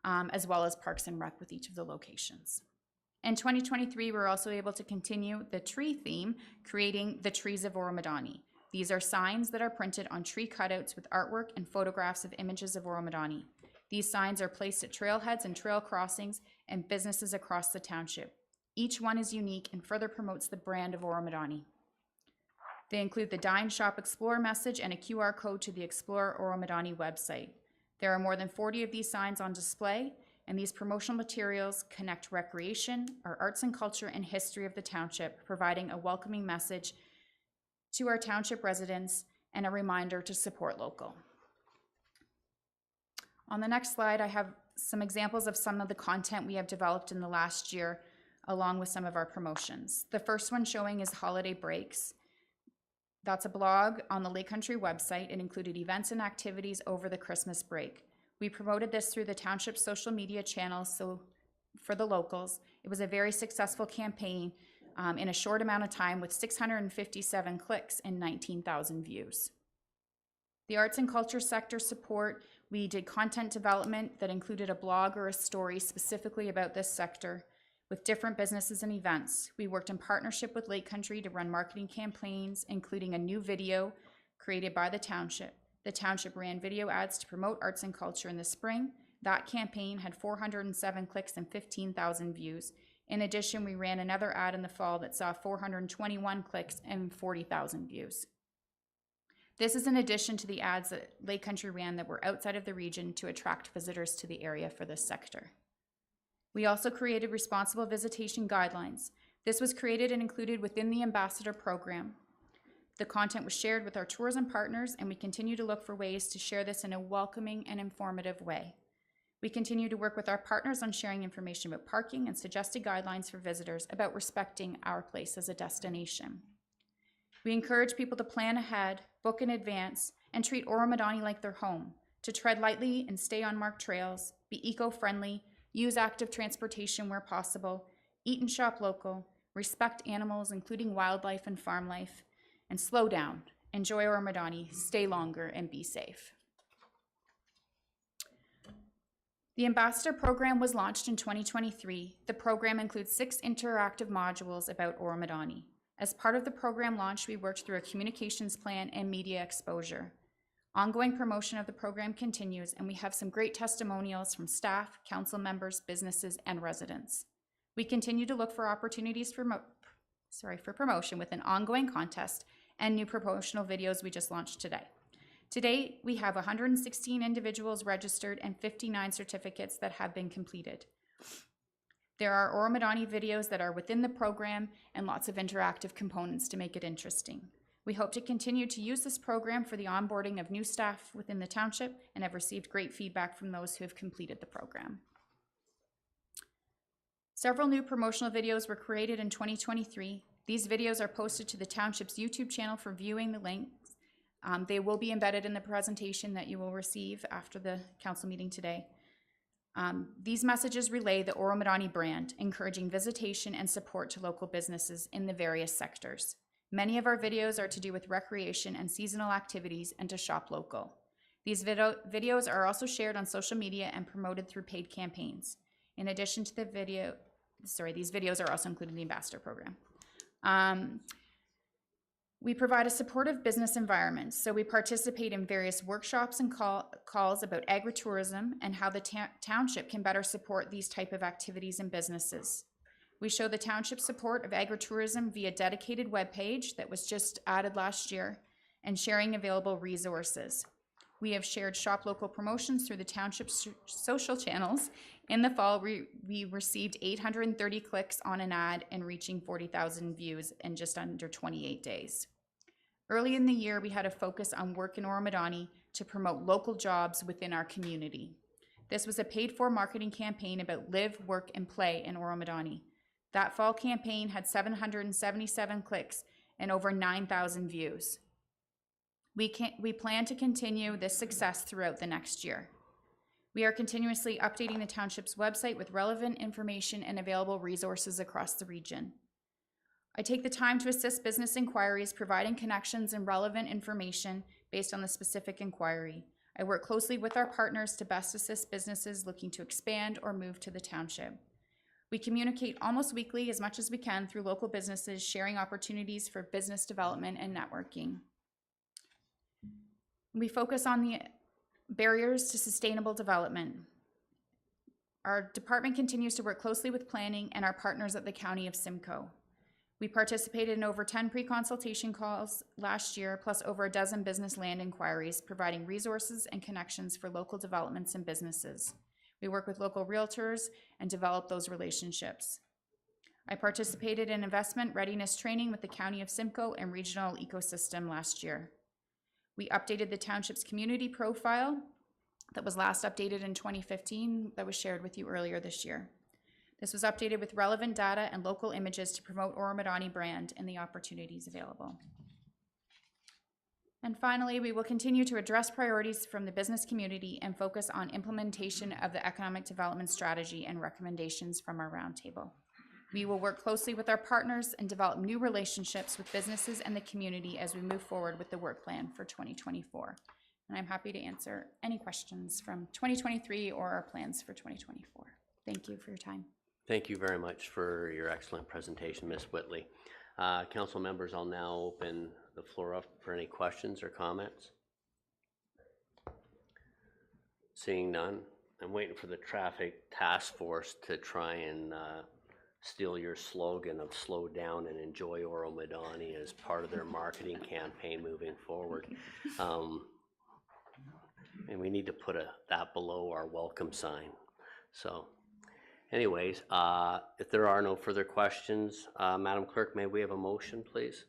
as well as Parks and Rec with each of the locations. In 2023, we were also able to continue the tree theme, creating the Trees of Oro-Medonte. These are signs that are printed on tree cutouts with artwork and photographs of images of Oro-Medonte. These signs are placed at trailheads and trail crossings and businesses across the township. Each one is unique and further promotes the brand of Oro-Medonte. They include the Dine, Shop, Explore message and a QR code to the Explore Oro-Medonte website. There are more than 40 of these signs on display, and these promotional materials connect recreation, our arts and culture, and history of the township, providing a welcoming message to our township residents and a reminder to support local. On the next slide, I have some examples of some of the content we have developed in the last year, along with some of our promotions. The first one showing is Holiday Breaks. That's a blog on the Lake Country website. It included events and activities over the Christmas break. We promoted this through the township's social media channels, so for the locals. It was a very successful campaign in a short amount of time with 657 clicks and 19,000 views. The arts and culture sector support, we did content development that included a blog or a story specifically about this sector with different businesses and events. We worked in partnership with Lake Country to run marketing campaigns, including a new video created by the township. The township ran video ads to promote arts and culture in the spring, That campaign had 407 clicks and 15,000 views. In addition, we ran another ad in the fall that saw 421 clicks and 40,000 views. This is in addition to the ads that Lake Country ran that were outside of the region to attract visitors to the area for this sector. We also created responsible visitation guidelines. This was created and included within the Ambassador program. The content was shared with our tourism partners, and we continue to look for ways to share this in a welcoming and informative way. We continue to work with our partners on sharing information about parking and suggested guidelines for visitors about respecting our place as a destination. We encourage people to plan ahead, book in advance, and treat Oro-Medonte like their home, to tread lightly and stay on marked trails, be eco-friendly, use active transportation where possible, eat and shop local, respect animals, including wildlife and farm life, and slow down, enjoy Oro-Medonte, stay longer, and be safe. The Ambassador program was launched in 2023. The program includes 6 interactive modules about Oro-Medonte. As part of the program launch, we worked through a communications plan and media exposure. Ongoing promotion of the program continues, and we have some great testimonials from staff, council members, businesses, and residents. We continue to look for opportunities for promotion with an ongoing contest and new promotional videos we just launched today. To date, we have 116 individuals registered and 59 certificates that have been completed. There are Oro-Medonte videos that are within the program and lots of interactive components to make it interesting. We hope to continue to use this program for the onboarding of new staff within the township and have received great feedback from those who have completed the program. Several new promotional videos were created in 2023. These videos are posted to the township's YouTube channel for viewing. The links. They will be embedded in the presentation that you will receive after the council meeting today. These messages relay the Oro-Medonte brand, encouraging visitation and support to local businesses in the various sectors. Many of our videos are to do with recreation and seasonal activities and to shop local. These videos are also shared on social media and promoted through paid campaigns. In addition to these videos are also included in the Ambassador program. We provide a supportive business environment, so we participate in various workshops and calls about agritourism and how the township can better support these type of activities and businesses. We show the township support of agritourism via dedicated webpage that was just added last year and sharing available resources. We have shared shop local promotions through the township's social channels. In the fall, we received 830 clicks on an ad and reaching 40,000 views in just under 28 days. Early in the year, we had a focus on work in Oro-Medonte to promote local jobs within our community. This was a paid-for marketing campaign about live, work, and play in Oro-Medonte. That fall campaign had 777 clicks and over 9,000 views. We plan to continue this success throughout the next year. We are continuously updating the township's website with relevant information and available resources across the region. I take the time to assist business inquiries, providing connections and relevant information based on the specific inquiry. I work closely with our partners to best assist businesses looking to expand or move to the township. We communicate almost weekly as much as we can through local businesses, sharing opportunities for business development and networking. We focus on the barriers to sustainable development. Our department continues to work closely with planning and our partners at the County of Simcoe. We participated in over 10 pre-consultation calls last year, plus over a dozen business land inquiries, providing resources and connections for local developments and businesses. We work with local realtors and develop those relationships. I participated in investment readiness training with the County of Simcoe and Regional Ecosystem last year. We updated the township's community profile that was last updated in 2015 that was shared with you earlier this year. This was updated with relevant data and local images to promote Oro-Medonte brand and the opportunities available. And finally, we will continue to address priorities from the business community and focus on implementation of the economic development strategy and recommendations from our roundtable. We will work closely with our partners and develop new relationships with businesses and the community as we move forward with the work plan for 2024. And I'm happy to answer any questions from 2023 or our plans for 2024. Thank you for your time. Thank you very much for your excellent presentation, Ms. Whitley. Council members, I'll now open the floor up for any questions or comments. Seeing none, I'm waiting for the traffic task force to try and steal your slogan of slow down and enjoy Oro-Medonte as part of their marketing campaign moving forward. And we need to put that below our welcome sign. So anyways, if there are no further questions, Madam Clerk, may we have a motion, please?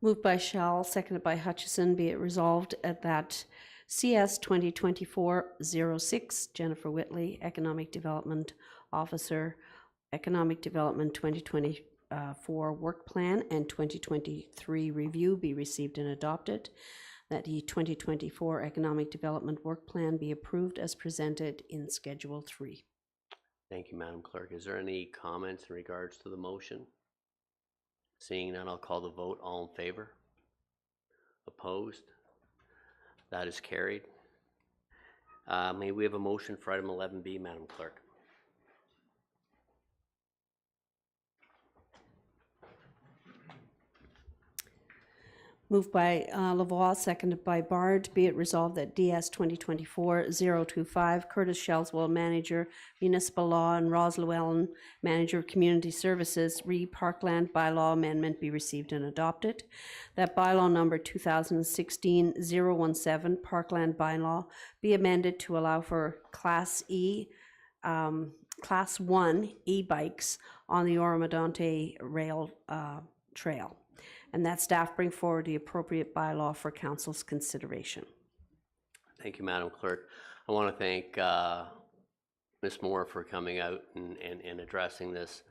Moved by Shell, seconded by Hutchison, be it resolved at that CS 2024-06, Jennifer Whitley, Economic Development Officer, Economic Development 2024 Work Plan and 2023 Review be received and adopted. That the 2024 Economic Development Work Plan be approved as presented in Schedule 3. Thank you, Madam Clerk. Is there any comments in regards to the motion? Seeing none, I'll call the vote. All in favor? Opposed? That is carried. May we have a motion for item 11B, Madam Clerk? Moved by Lavoie, seconded by Bard. Be it resolved that DS 2024-025, Curtis Shelswell, Manager, Municipal Law, and Ros Llewellyn, Manager of Community Services, Parkland Bylaw Amendment be received and adopted. That bylaw number 2016-017, Parkland Bylaw, be amended to allow for Class 1 e-bikes on the Oro-Medonte rail trail, and that staff bring forward the appropriate bylaw for council's consideration. Thank you, Madam Clerk. I want to thank Ms. Moore for coming out and addressing this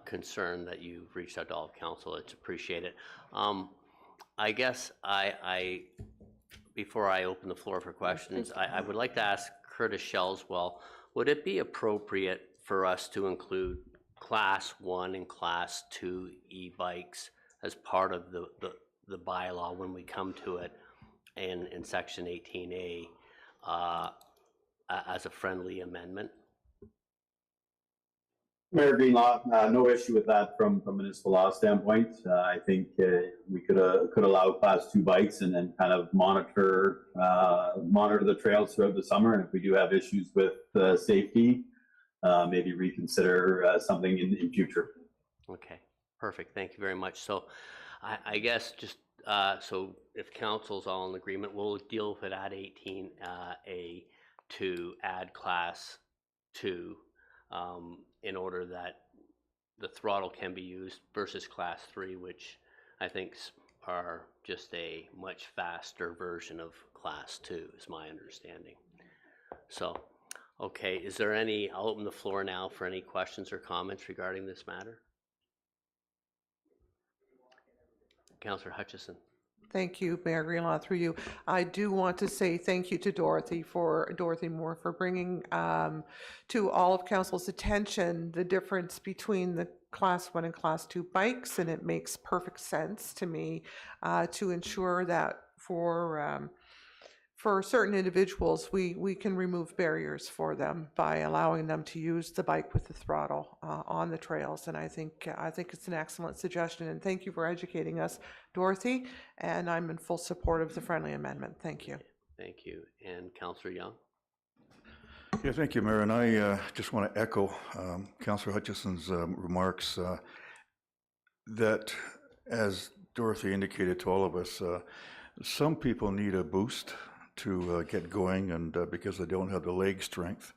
concern that you've reached out to all of council. It's appreciated. I guess before I open the floor for questions, I would like to ask Curtis Shelswell, would it be appropriate for us to include Class 1 and Class 2 e-bikes as part of the bylaw when we come to it in Section 18A as a friendly amendment? Mayor Greenlaw, no issue with that from a municipal law standpoint. I think we could allow Class 2 bikes and then kind of monitor the trails throughout the summer. And if we do have issues with safety, maybe reconsider something in future. Okay. Perfect, thank you very much. So I guess just so if council's all in agreement, we'll deal with it at 18A to add Class 2 in order that the throttle can be used versus Class 3, which I think are just a much faster version of Class 2 is my understanding. So, okay, is there any, I'll open the floor now for any questions or comments regarding this matter. Councillor Hutchison. Thank you, Mayor Greenlaw, through you. I do want to say thank you to Dorothy Moore for bringing to all of council's attention the difference between the Class 1 and Class 2 bikes, and it makes perfect sense to me to ensure that for certain individuals, we can remove barriers for them by allowing them to use the bike with the throttle on the trails. And I think it's an excellent suggestion. And thank you for educating us, Dorothy. And I'm in full support of the friendly amendment. Thank you. Thank you. And Councillor Young. Yeah, thank you, Mayor. And I just want to echo Councillor Hutchison's remarks that, as Dorothy indicated to all of us, some people need a boost to get going, and because they don't have the leg strength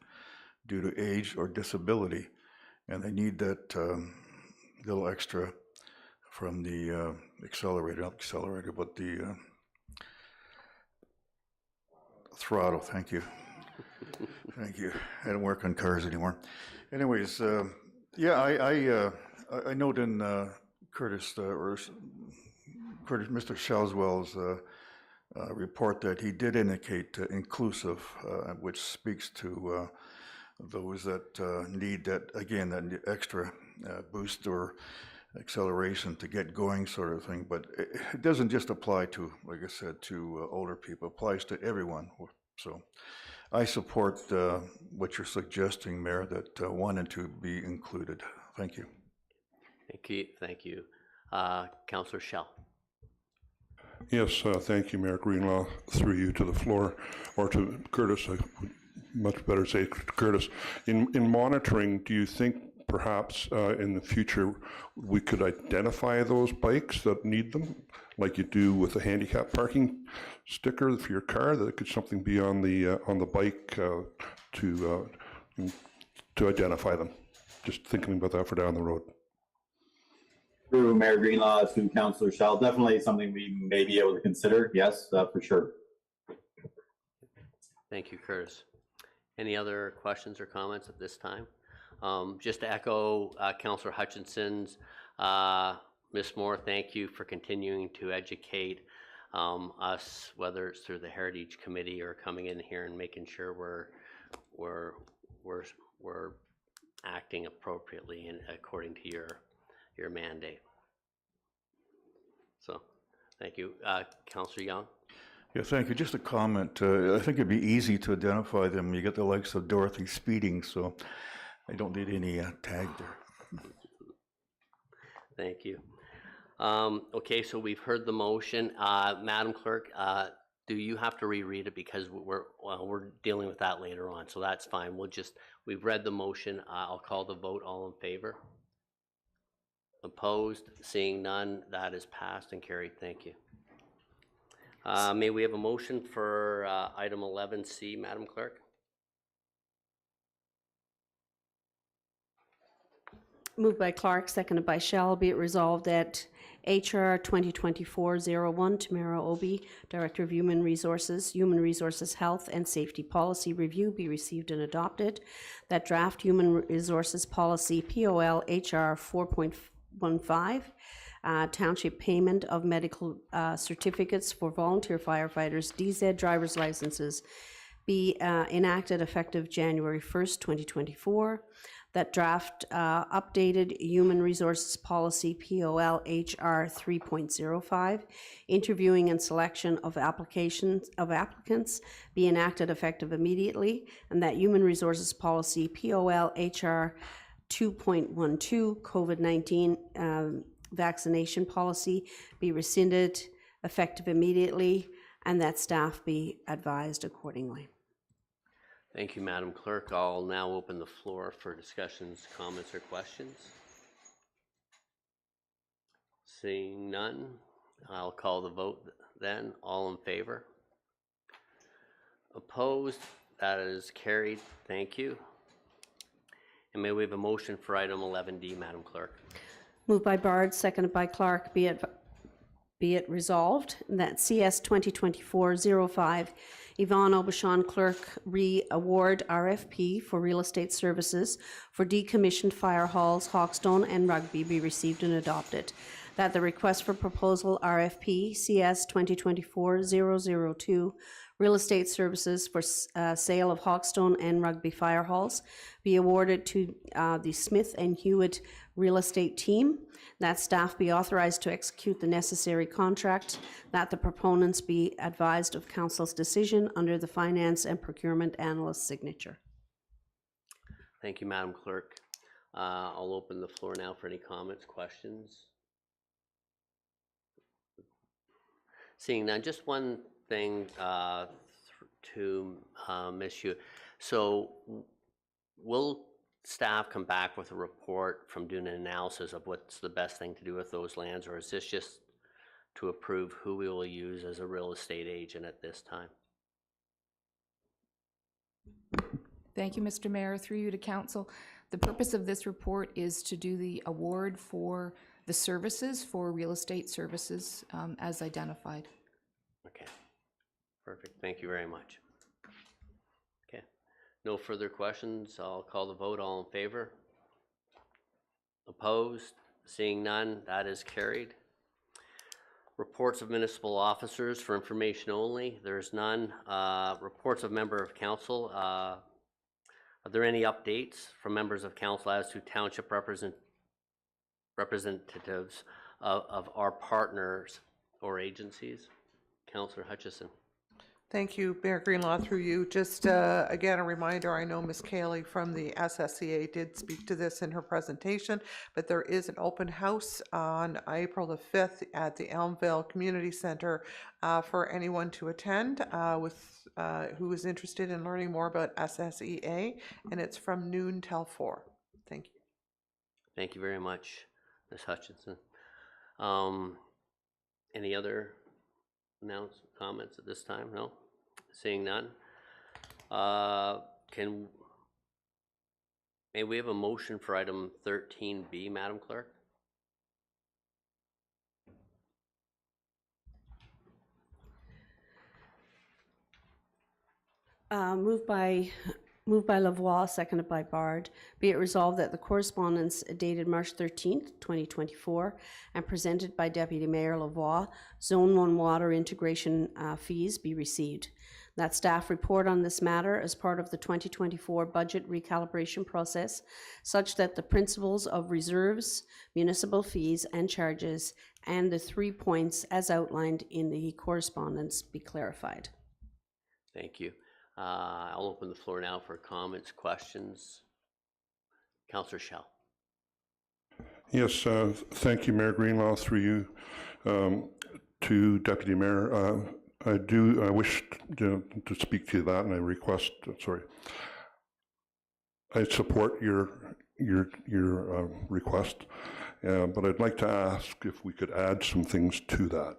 due to age or disability, and they need that little extra from the not accelerator, but the throttle. Thank you. Thank you. I don't work on cars anymore. Anyways, yeah, I note in Mr. Shelswell's report that he did indicate inclusive, which speaks to those that need that, again, that extra boost or acceleration to get going sort of thing. But it doesn't just apply to, like I said, to older people. It applies to everyone. So I support what you're suggesting, Mayor, that 1 and 2 be included. Thank you. Thank you. Thank you. Councillor Shell. Yes, thank you, Mayor Greenlaw, through you to the floor, or to Curtis, I would much better say Curtis. In monitoring, do you think perhaps in the future we could identify those bikes that need them, like you do with a handicap parking sticker for your car, that could something be on the bike to identify them? Just thinking about that for down the road. Through Mayor Greenlaw to Councillor Shell, definitely something we may be able to consider. Yes, for sure. Thank you, Curtis. Any other questions or comments at this time? Just to echo Councillor Hutchinson's, Ms. Moore, thank you for continuing to educate us, whether it's through the Heritage Committee or coming in here and making sure we're acting appropriately and according to your mandate. So, thank you. Councillor Young? Yeah, thank you. Just a comment. I think it'd be easy to identify them. You get the likes of Dorothy speeding, so I don't need any tag there. Thank you. Okay, so we've heard the motion. Madam Clerk, do you have to reread it, because we're dealing with that later on, so that's fine. We've read the motion. I'll call the vote. All in favor? Opposed? Seeing none, that is passed and carried. Thank you. May we have a motion for item 11C, Madam Clerk? Moved by Clark, seconded by Shell. Be it resolved that HR 2024-01, Tamara Obi, Director of Human Resources Health and Safety Policy Review, be received and adopted. That draft Human Resources Policy POL HR 4.15, Township Payment of Medical Certificates for Volunteer Firefighters, DZ driver's licenses, be enacted effective January 1st, 2024. That draft updated Human Resources Policy POL HR 3.05, interviewing and selection of applicants, be enacted effective immediately, and that Human Resources Policy POL HR 2.12, COVID-19 vaccination policy, be rescinded effective immediately, and that staff be advised accordingly. Thank you, Madam Clerk. I'll now open the floor for discussions, comments, or questions. Seeing none, I'll call the vote then. All in favor? Opposed? That is carried. Thank you. And may we have a motion for item 11D, Madam Clerk? Moved by Bard, seconded by Clark. Be it resolved that CS 2024-05 Yvonne Aubuchon Clerk re-award RFP for real estate services for decommissioned fire halls, Hawkstone and Rugby be received and adopted. That the request for proposal RFP CS 2024-002 real estate services for sale of Hawkstone and Rugby fire halls be awarded to the Smith and Hewitt real estate team. That staff be authorized to execute the necessary contract, that the proponents be advised of council's decision under the finance and procurement analyst's signature. Thank you, Madam Clerk. I'll open the floor now for any comments, questions. Seeing none, just one thing to Ms. Hewitt. So will staff come back with a report from doing an analysis of what's the best thing to do with those lands, or is this just to approve who we will use as a real estate agent at this time? Thank you, Mr. Mayor. Through you to council. The purpose of this report is to do the award for the services for real estate services as identified. Okay, perfect. Thank you very much. Okay, no further questions. I'll call the vote. All in favor? Opposed? Seeing none, that is carried. Reports of municipal officers for information only. There's none. Reports of member of council. Are there any updates from members of council as to township representatives of our partners or agencies? Councillor Hutchison. Thank you, Mayor Greenlaw, through you. Just again, a reminder, I know Ms. Cayley from the SSCA did speak to this in her presentation, but there is an open house on April the 5th at the Elmvale Community Center for anyone to attend who is interested in learning more about SSEA, and it's from noon till 4. Thank you. Thank you very much, Ms. Hutchinson. Any other comments at this time? No? Seeing none. May we have a motion for item 13B, Madam Clerk? Moved by Lavoie, seconded by Bard. Be it resolved that the correspondence dated March 13th, 2024, and presented by Deputy Mayor Lavoie, Zone 1 water integration fees be received. That staff report on this matter as part of the 2024 budget recalibration process, such that the principles of reserves, municipal fees and charges, and the 3 points as outlined in the correspondence be clarified. Thank you. I'll open the floor now for comments, questions. Councillor Schell. Yes, thank you, Mayor Greenlaw, through you to Deputy Mayor. I wish to speak to that, and I request. I support your request, but I'd like to ask if we could add some things to that.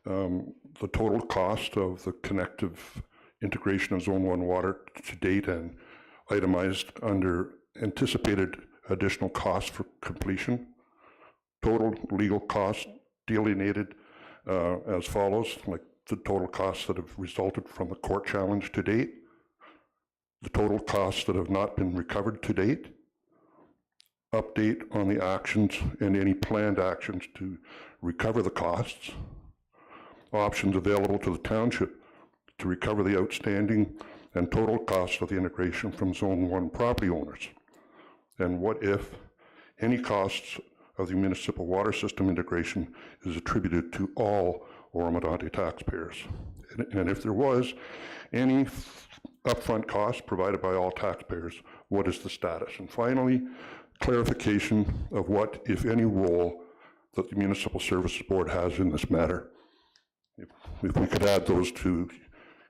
The total cost of the connective integration of Zone 1 water to date and itemized under anticipated additional costs for completion. Total legal costs delineated as follows, like the total costs that have resulted from the court challenge to date, the total costs that have not been recovered to date, update on the actions and any planned actions to recover the costs, options available to the township to recover the outstanding and total cost of the integration from Zone 1 property owners, and what if any costs of the municipal water system integration is attributed to all Oro-Medonte taxpayers, and if there was any upfront costs provided by all taxpayers, what is the status? And finally, clarification of what, if any, role that the Municipal Services Board has in this matter. If we could add those to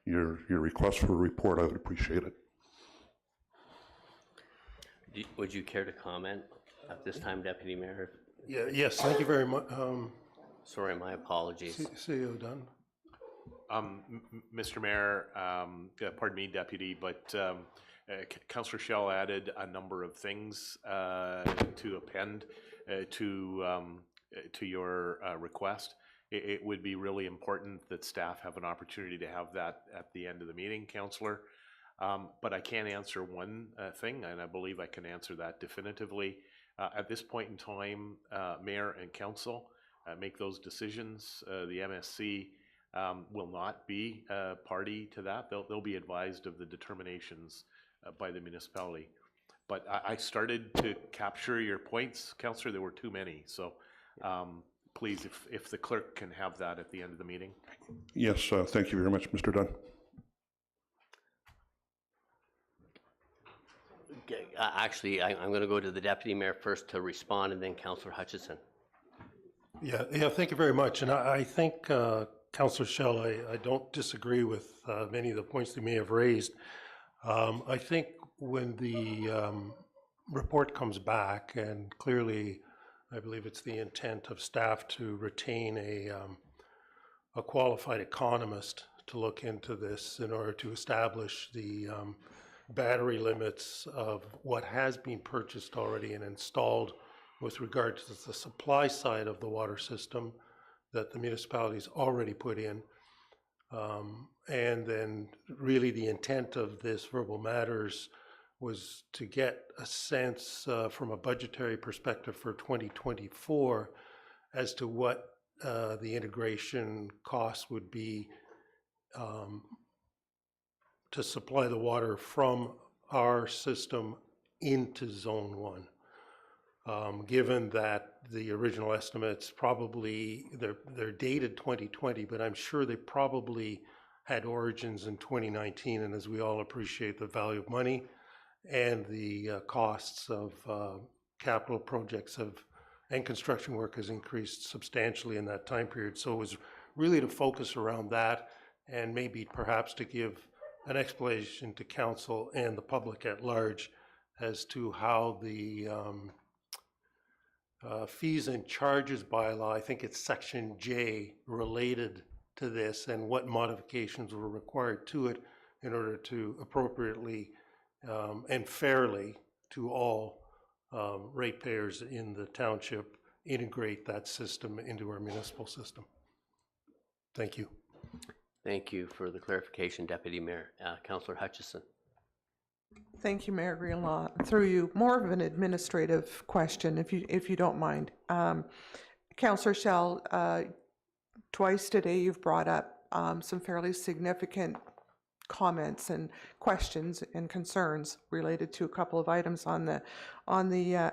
your request for a report, I would appreciate it. Would you care to comment at this time, Deputy Mayor? Yes, thank you very much. Sorry, my apologies. CEO Dunn. Mr. Mayor, pardon me, Deputy, but Councillor Schell added a number of things to append to your request. It would be really important that staff have an opportunity to have that at the end of the meeting, Councillor. But I can answer one thing, and I believe I can answer that definitively. At this point in time, Mayor and Council make those decisions. The MSC will not be party to that. They'll be advised of the determinations by the municipality. But I started to capture your points, Councillor. There were too many, so please, if the clerk can have that at the end of the meeting. Yes, thank you very much, Mr. Dunn. Actually, I'm going to go to the Deputy Mayor first to respond, and then Councillor Hutchison. Yeah, thank you very much. And I think, Councillor Schell, I don't disagree with many of the points you may have raised. I think when the report comes back, and clearly I believe it's the intent of staff to retain a qualified economist to look into this in order to establish the battery limits of what has been purchased already and installed with regard to the supply side of the water system that the municipalities already put in. And then really the intent of this verbal matters was to get a sense from a budgetary perspective for 2024 as to what the integration costs would be to supply the water from our system into Zone 1. Given that the original estimates probably, they're dated 2020, but I'm sure they probably had origins in 2019, and as we all appreciate, the value of money and the costs of capital projects and construction work has increased substantially in that time period. So it was really to focus around that, and maybe perhaps to give an explanation to council and the public at large as to how the fees and charges bylaw, I think it's section J, related to this, and what modifications were required to it in order to appropriately and fairly to all ratepayers in the township integrate that system into our municipal system. Thank you. Thank you for the clarification, Deputy Mayor. Councillor Hutchison. Thank you, Mayor Greenlaw. Through you, more of an administrative question, if you don't mind. Councillor Schell, twice today you've brought up some fairly significant comments and questions and concerns related to a couple of items on the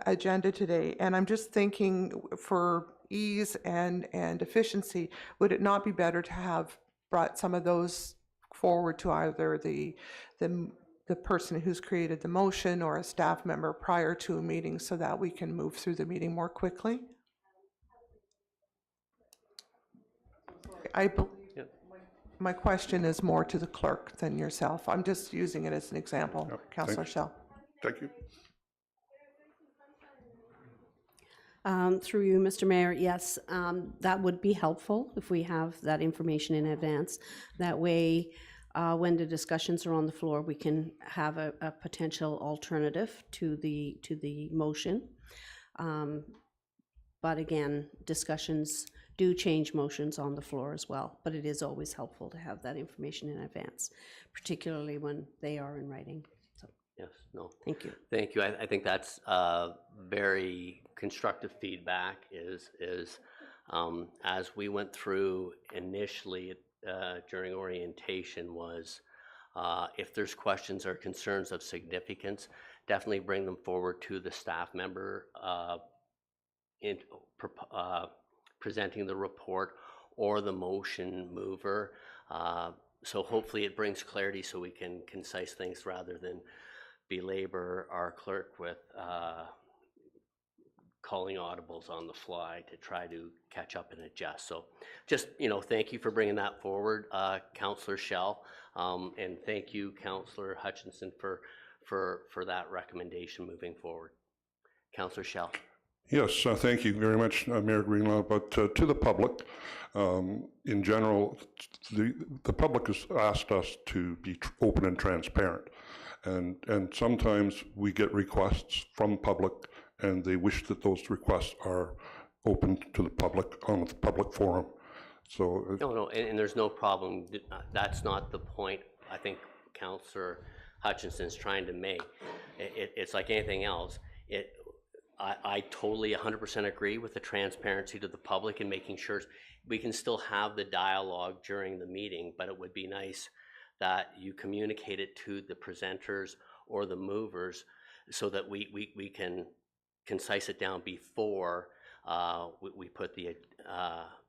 agenda today. And I'm just thinking, for ease and efficiency, would it not be better to have brought some of those forward to either the person who's created the motion or a staff member prior to a meeting, so that we can move through the meeting more quickly? My question is more to the clerk than yourself. I'm just using it as an example. Councillor Schell. Thank you. Through you, Mr. Mayor, yes, that would be helpful if we have that information in advance. That way, when the discussions are on the floor, we can have a potential alternative to the motion. But again, discussions do change motions on the floor as well, but it is always helpful to have that information in advance, particularly when they are in writing. So, yes, no. Thank you. Thank you. I think that's very constructive feedback is as we went through initially during orientation was if there's questions or concerns of significance, definitely bring them forward to the staff member presenting the report or the motion mover. So hopefully it brings clarity so we can concise things rather than belabor our clerk with calling audibles on the fly to try to catch up and adjust. So just, thank you for bringing that forward, Councillor Schell, and thank you, Councillor Hutchinson, for that recommendation moving forward. Councillor Schell. Yes, thank you very much, Mayor Greenlaw. But to the public, in general, the public has asked us to be open and transparent. And sometimes we get requests from public, and they wish that those requests are open to the public on the public forum. So no, and there's no problem. That's not the point I think Councillor Hutchinson's trying to make. It's like anything else. I totally 100% agree with the transparency to the public and making sure we can still have the dialogue during the meeting, but it would be nice that you communicate it to the presenters or the movers so that we can concise it down before we put the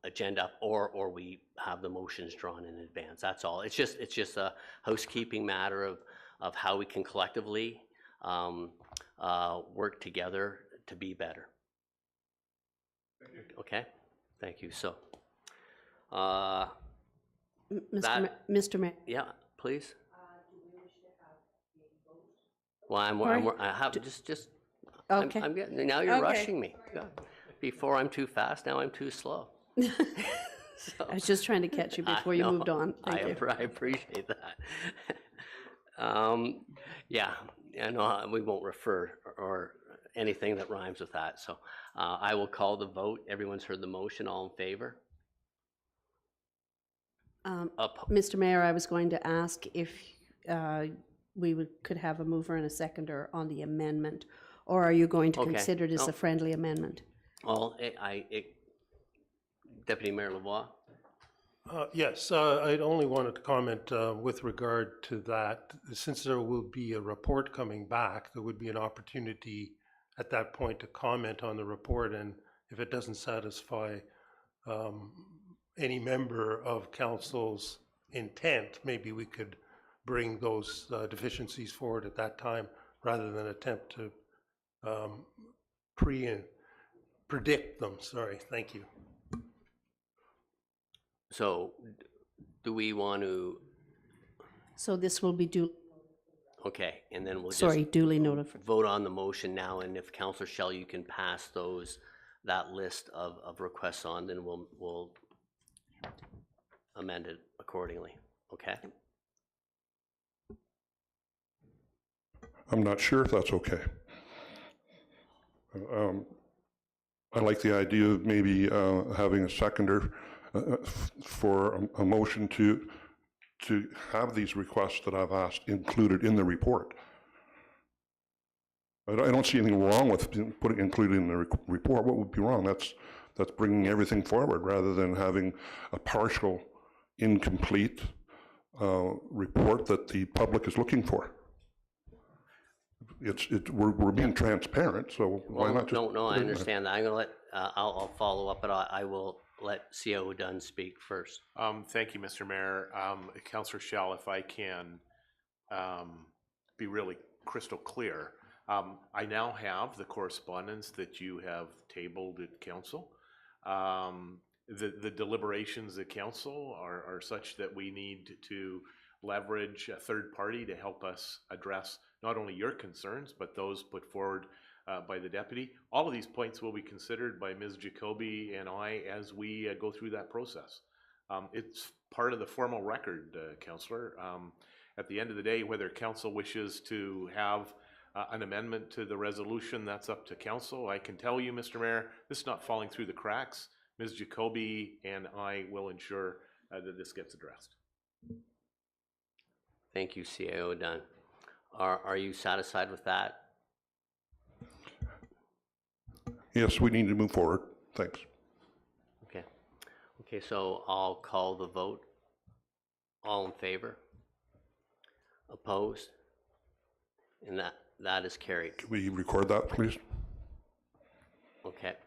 agenda up or we have the motions drawn in advance. That's all. It's just a housekeeping matter of how we can collectively work together to be better. Okay, thank you. So, Mr. Mayor. Yeah, please. Well, I have just. Okay. I'm getting now. You're rushing me. God. Before I'm too fast. Now I'm too slow. So, I was just trying to catch you before you moved on. Thank you. I appreciate that. Yeah, no, we won't refer or anything that rhymes with that. So I will call the vote. Everyone's heard the motion. All in favor? Mr. Mayor, I was going to ask if we could have a mover and a seconder on the amendment, or are you going to consider it as a friendly amendment? Well, Deputy Mayor Lavoie? Yes, I'd only wanted to comment with regard to that. Since there will be a report coming back, there would be an opportunity at that point to comment on the report, and if it doesn't satisfy any member of council's intent, maybe we could bring those deficiencies forward at that time rather than attempt to predict them. Sorry, thank you. So do we want to, So this will be okay, and then we'll just duly notified. vote on the motion now, and if Councillor Shell, you can pass that list of requests on, then we'll amend it accordingly, okay? I'm not sure if that's okay. I like the idea of maybe having a seconder for a motion to have these requests that I've asked included in the report. I don't see anything wrong with including in the report. What would be wrong? That's bringing everything forward rather than having a partial, incomplete report that the public is looking for. We're being transparent, so why not just... No, I understand that. I'm gonna let, I'll follow up, but I will let CAO Dunn speak first. Thank you, Mr. Mayor. Councillor Shell, if I can be really crystal clear, I now have the correspondence that you have tabled at council. The deliberations at council are such that we need to leverage a third party to help us address not only your concerns, but those put forward by the deputy. All of these points will be considered by Ms. Jacoby and I as we go through that process. It's part of the formal record, Councillor. At the end of the day, whether council wishes to have an amendment to the resolution, that's up to council. I can tell you, Mr. Mayor, this is not falling through the cracks. Ms. Jacoby and I will ensure that this gets addressed. Thank you, CAO Dunn. Are you satisfied with that? Yes, we need to move forward. Thanks. Okay. Okay, so I'll call the vote. All in favor? Opposed? And that is carried. Can we record that, please? Okay.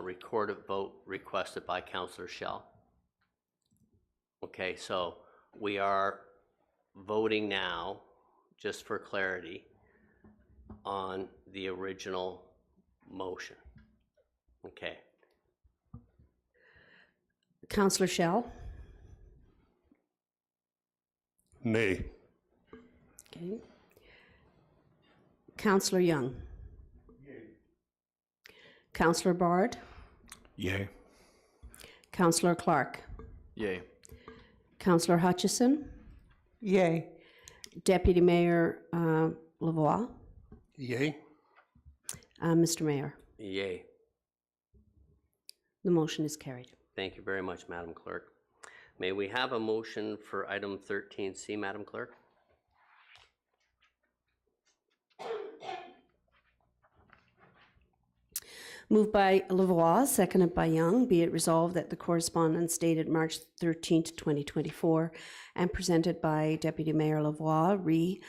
Recorded vote requested by Councillor Shell. Okay, so we are voting now, just for clarity, on the original motion. Okay. Councillor Shell? Nay. Okay. Councillor Young? Councillor Bard? Yay. Councillor Clark? Yay. Councillor Hutchison? Yay. Deputy Mayor Lavoie? Yay. Mr. Mayor? Yay. The motion is carried. Thank you very much, Madam Clerk. May we have a motion for item 13C, Madam Clerk? Moved by Lavoie, seconded by Young, be it resolved that the correspondence dated March 13th, 2024, and presented by Deputy Mayor Lavoie,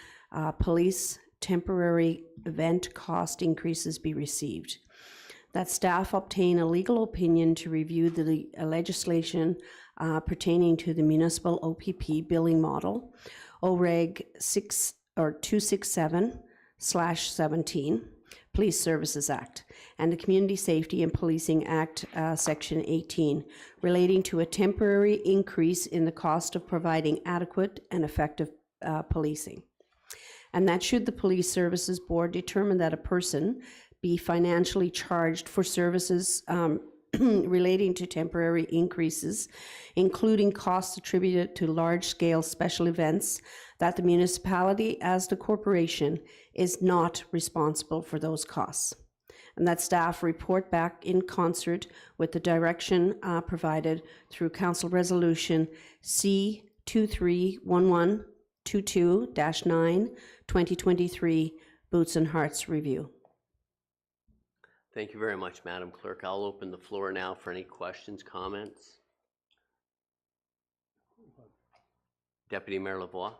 police temporary event cost increases be received. That staff obtain a legal opinion to review the legislation pertaining to the municipal OPP billing model, OREG 267/17, Police Services Act, and the Community Safety and Policing Act, Section 18, relating to a temporary increase in the cost of providing adequate and effective policing. And that should the Police Services Board determine that a person be financially charged for services relating to temporary increases, including costs attributed to large-scale special events, that the municipality, as the corporation, is not responsible for those costs. And that staff report back in concert with the direction provided through Council Resolution C231122-9, 2023, Boots and Hearts Review. Thank you very much, Madam Clerk. I'll open the floor now for any questions, comments. Deputy Mayor Lavoie.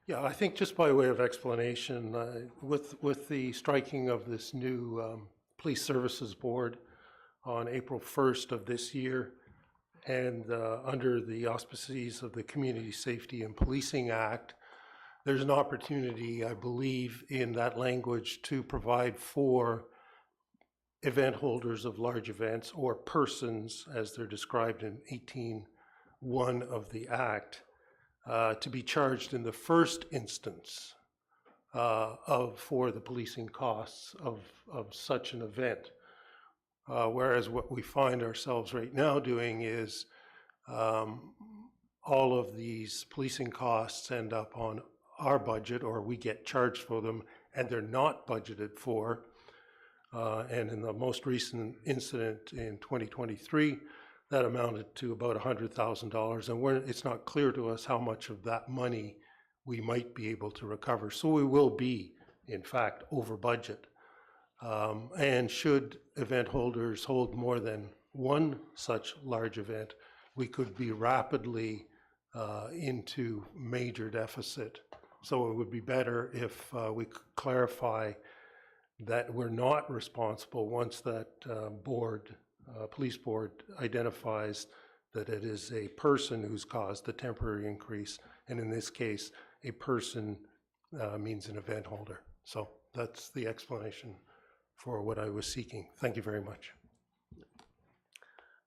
Yeah, I think just by way of explanation, with the striking of this new Police Services Board on April 1st of this year, And under the auspices of the Community Safety and Policing Act, there's an opportunity, I believe, in that language to provide for event holders of large events or persons, as they're described in 18(1) of the Act, to be charged in the first instance for the policing costs of such an event. Whereas what we find ourselves right now doing is all of these policing costs end up on our budget, or we get charged for them and they're not budgeted for. And in the most recent incident in 2023, that amounted to about $100,000. And it's not clear to us how much of that money we might be able to recover. So we will be, in fact, over budget. And should event holders hold more than one such large event, we could be rapidly into major deficit. So it would be better if we could clarify that we're not responsible once that police board identifies that it is a person who's caused the temporary increase. And in this case, a person means an event holder. So that's the explanation for what I was seeking. Thank you very much.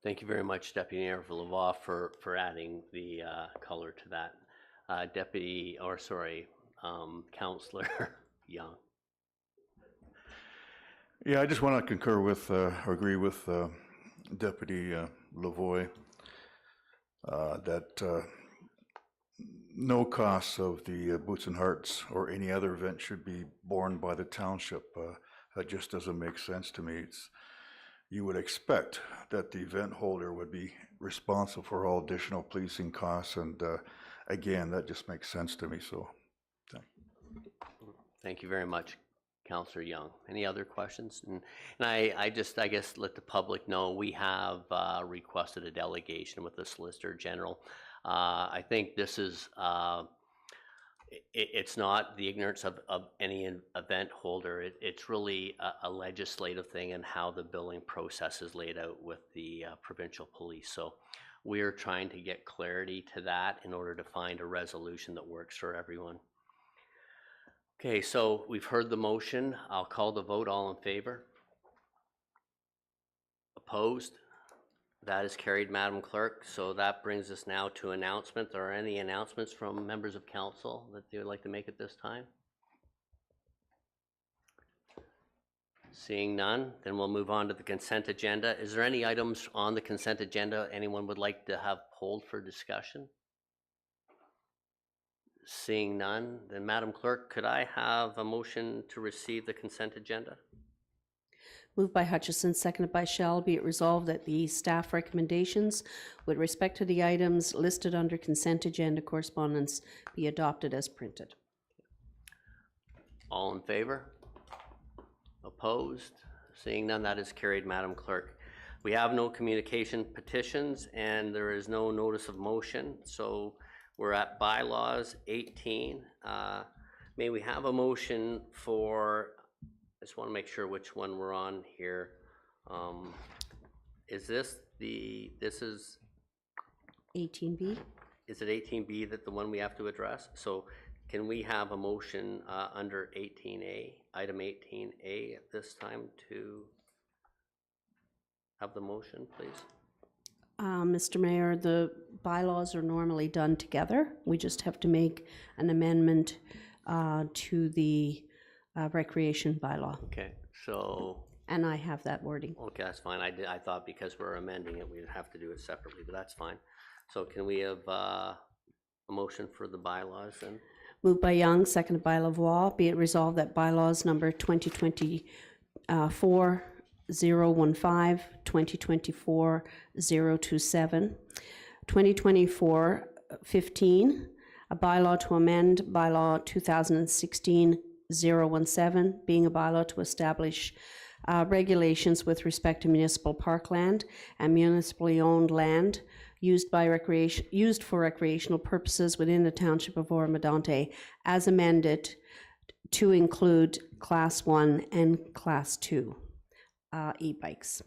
Thank you very much, Deputy Mayor Lavoie, for adding the color to that. Councillor Young. Yeah, I just want to concur with, or agree with Deputy Lavoie that no costs of the Boots and Hearts or any other event should be borne by the township. That just doesn't make sense to me. You would expect that the event holder would be responsible for all additional policing costs, and again, that just makes sense to me. So, thank you very much, Councillor Young. Any other questions? And I guess let the public know we have requested a delegation with the Solicitor General. I think this is it's not the ignorance of any event holder. It's really a legislative thing and how the billing process is laid out with the provincial police. So we're trying to get clarity to that in order to find a resolution that works for everyone. Okay, so we've heard the motion. I'll call the vote. All in favor? Opposed? That is carried, Madam Clerk. So that brings us now to announcements. Are there any announcements from members of council that they would like to make at this time? Seeing none, then we'll move on to the consent agenda. Is there any items on the consent agenda anyone would like to have pulled for discussion? Seeing none, then Madam Clerk, could I have a motion to receive the consent agenda? Moved by Hutchison, seconded by Shell. Be it resolved that the staff recommendations with respect to the items listed under consent agenda correspondence be adopted as printed. All in favor? Opposed? Seeing none, that is carried, Madam Clerk. We have no communication petitions and there is no notice of motion. So we're at bylaws 18. May we have a motion for, I just want to make sure which one we're on here. Is this this is 18B? Is it 18B that the one we have to address? So can we have a motion under 18A, item 18A at this time to have the motion, please? Mr. Mayor, the bylaws are normally done together. We just have to make an amendment to the recreation bylaw. Okay, so. And I have that wording. Okay, that's fine. I thought because we're amending it, we'd have to do it separately, but that's fine. So can we have a motion for the bylaws then? Moved by Young, seconded by Lavoie. Be it resolved that bylaws number 2024-015, 2024-027, 2024-15, a bylaw to amend bylaw 2016-017, being a bylaw to establish regulations with respect to municipal parkland and municipally owned land used for recreational purposes within the township of Oro-Medonte, as amended to include Class 1 and Class 2 e-bikes.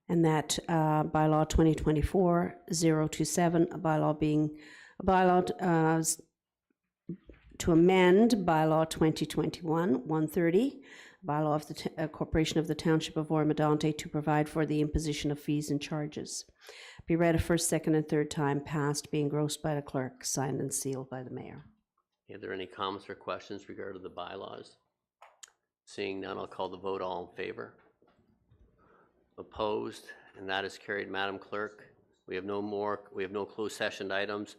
And that bylaw 2024-027, a bylaw being a bylaw to amend bylaw 2021-130, bylaw of the Corporation of the Township of Oro-Medonte to provide for the imposition of fees and charges. Be read a first, second, and third time, passed, be engrossed by the clerk, signed and sealed by the mayor. Are there any comments or questions regarding the bylaws? Seeing none, I'll call the vote. All in favor? Opposed? And that is carried. Madam Clerk, we have no closed session items.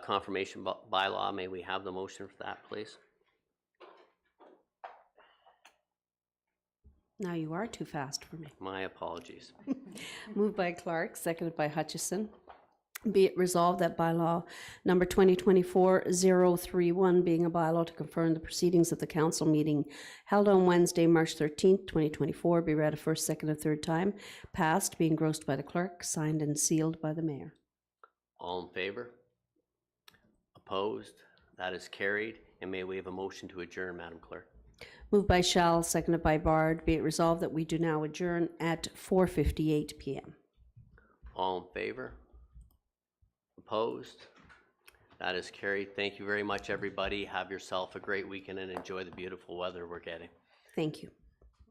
Confirmation bylaw, may we have the motion for that, please? Now you are too fast for me. My apologies. Moved by Clark, seconded by Hutchison. Be it resolved that bylaw number 2024-031, being a bylaw to confirm the proceedings of the council meeting held on Wednesday, March 13th, 2024, be read a first, second, and third time, passed, be engrossed by the clerk, signed and sealed by the mayor. All in favor? Opposed? That is carried. And may we have a motion to adjourn, Madam Clerk? Moved by Shell, seconded by Bard. Be it resolved that we do now adjourn at 4:58 p.m. All in favor? Opposed? That is carried. Thank you very much, everybody. Have yourself a great weekend and enjoy the beautiful weather we're getting. Thank you.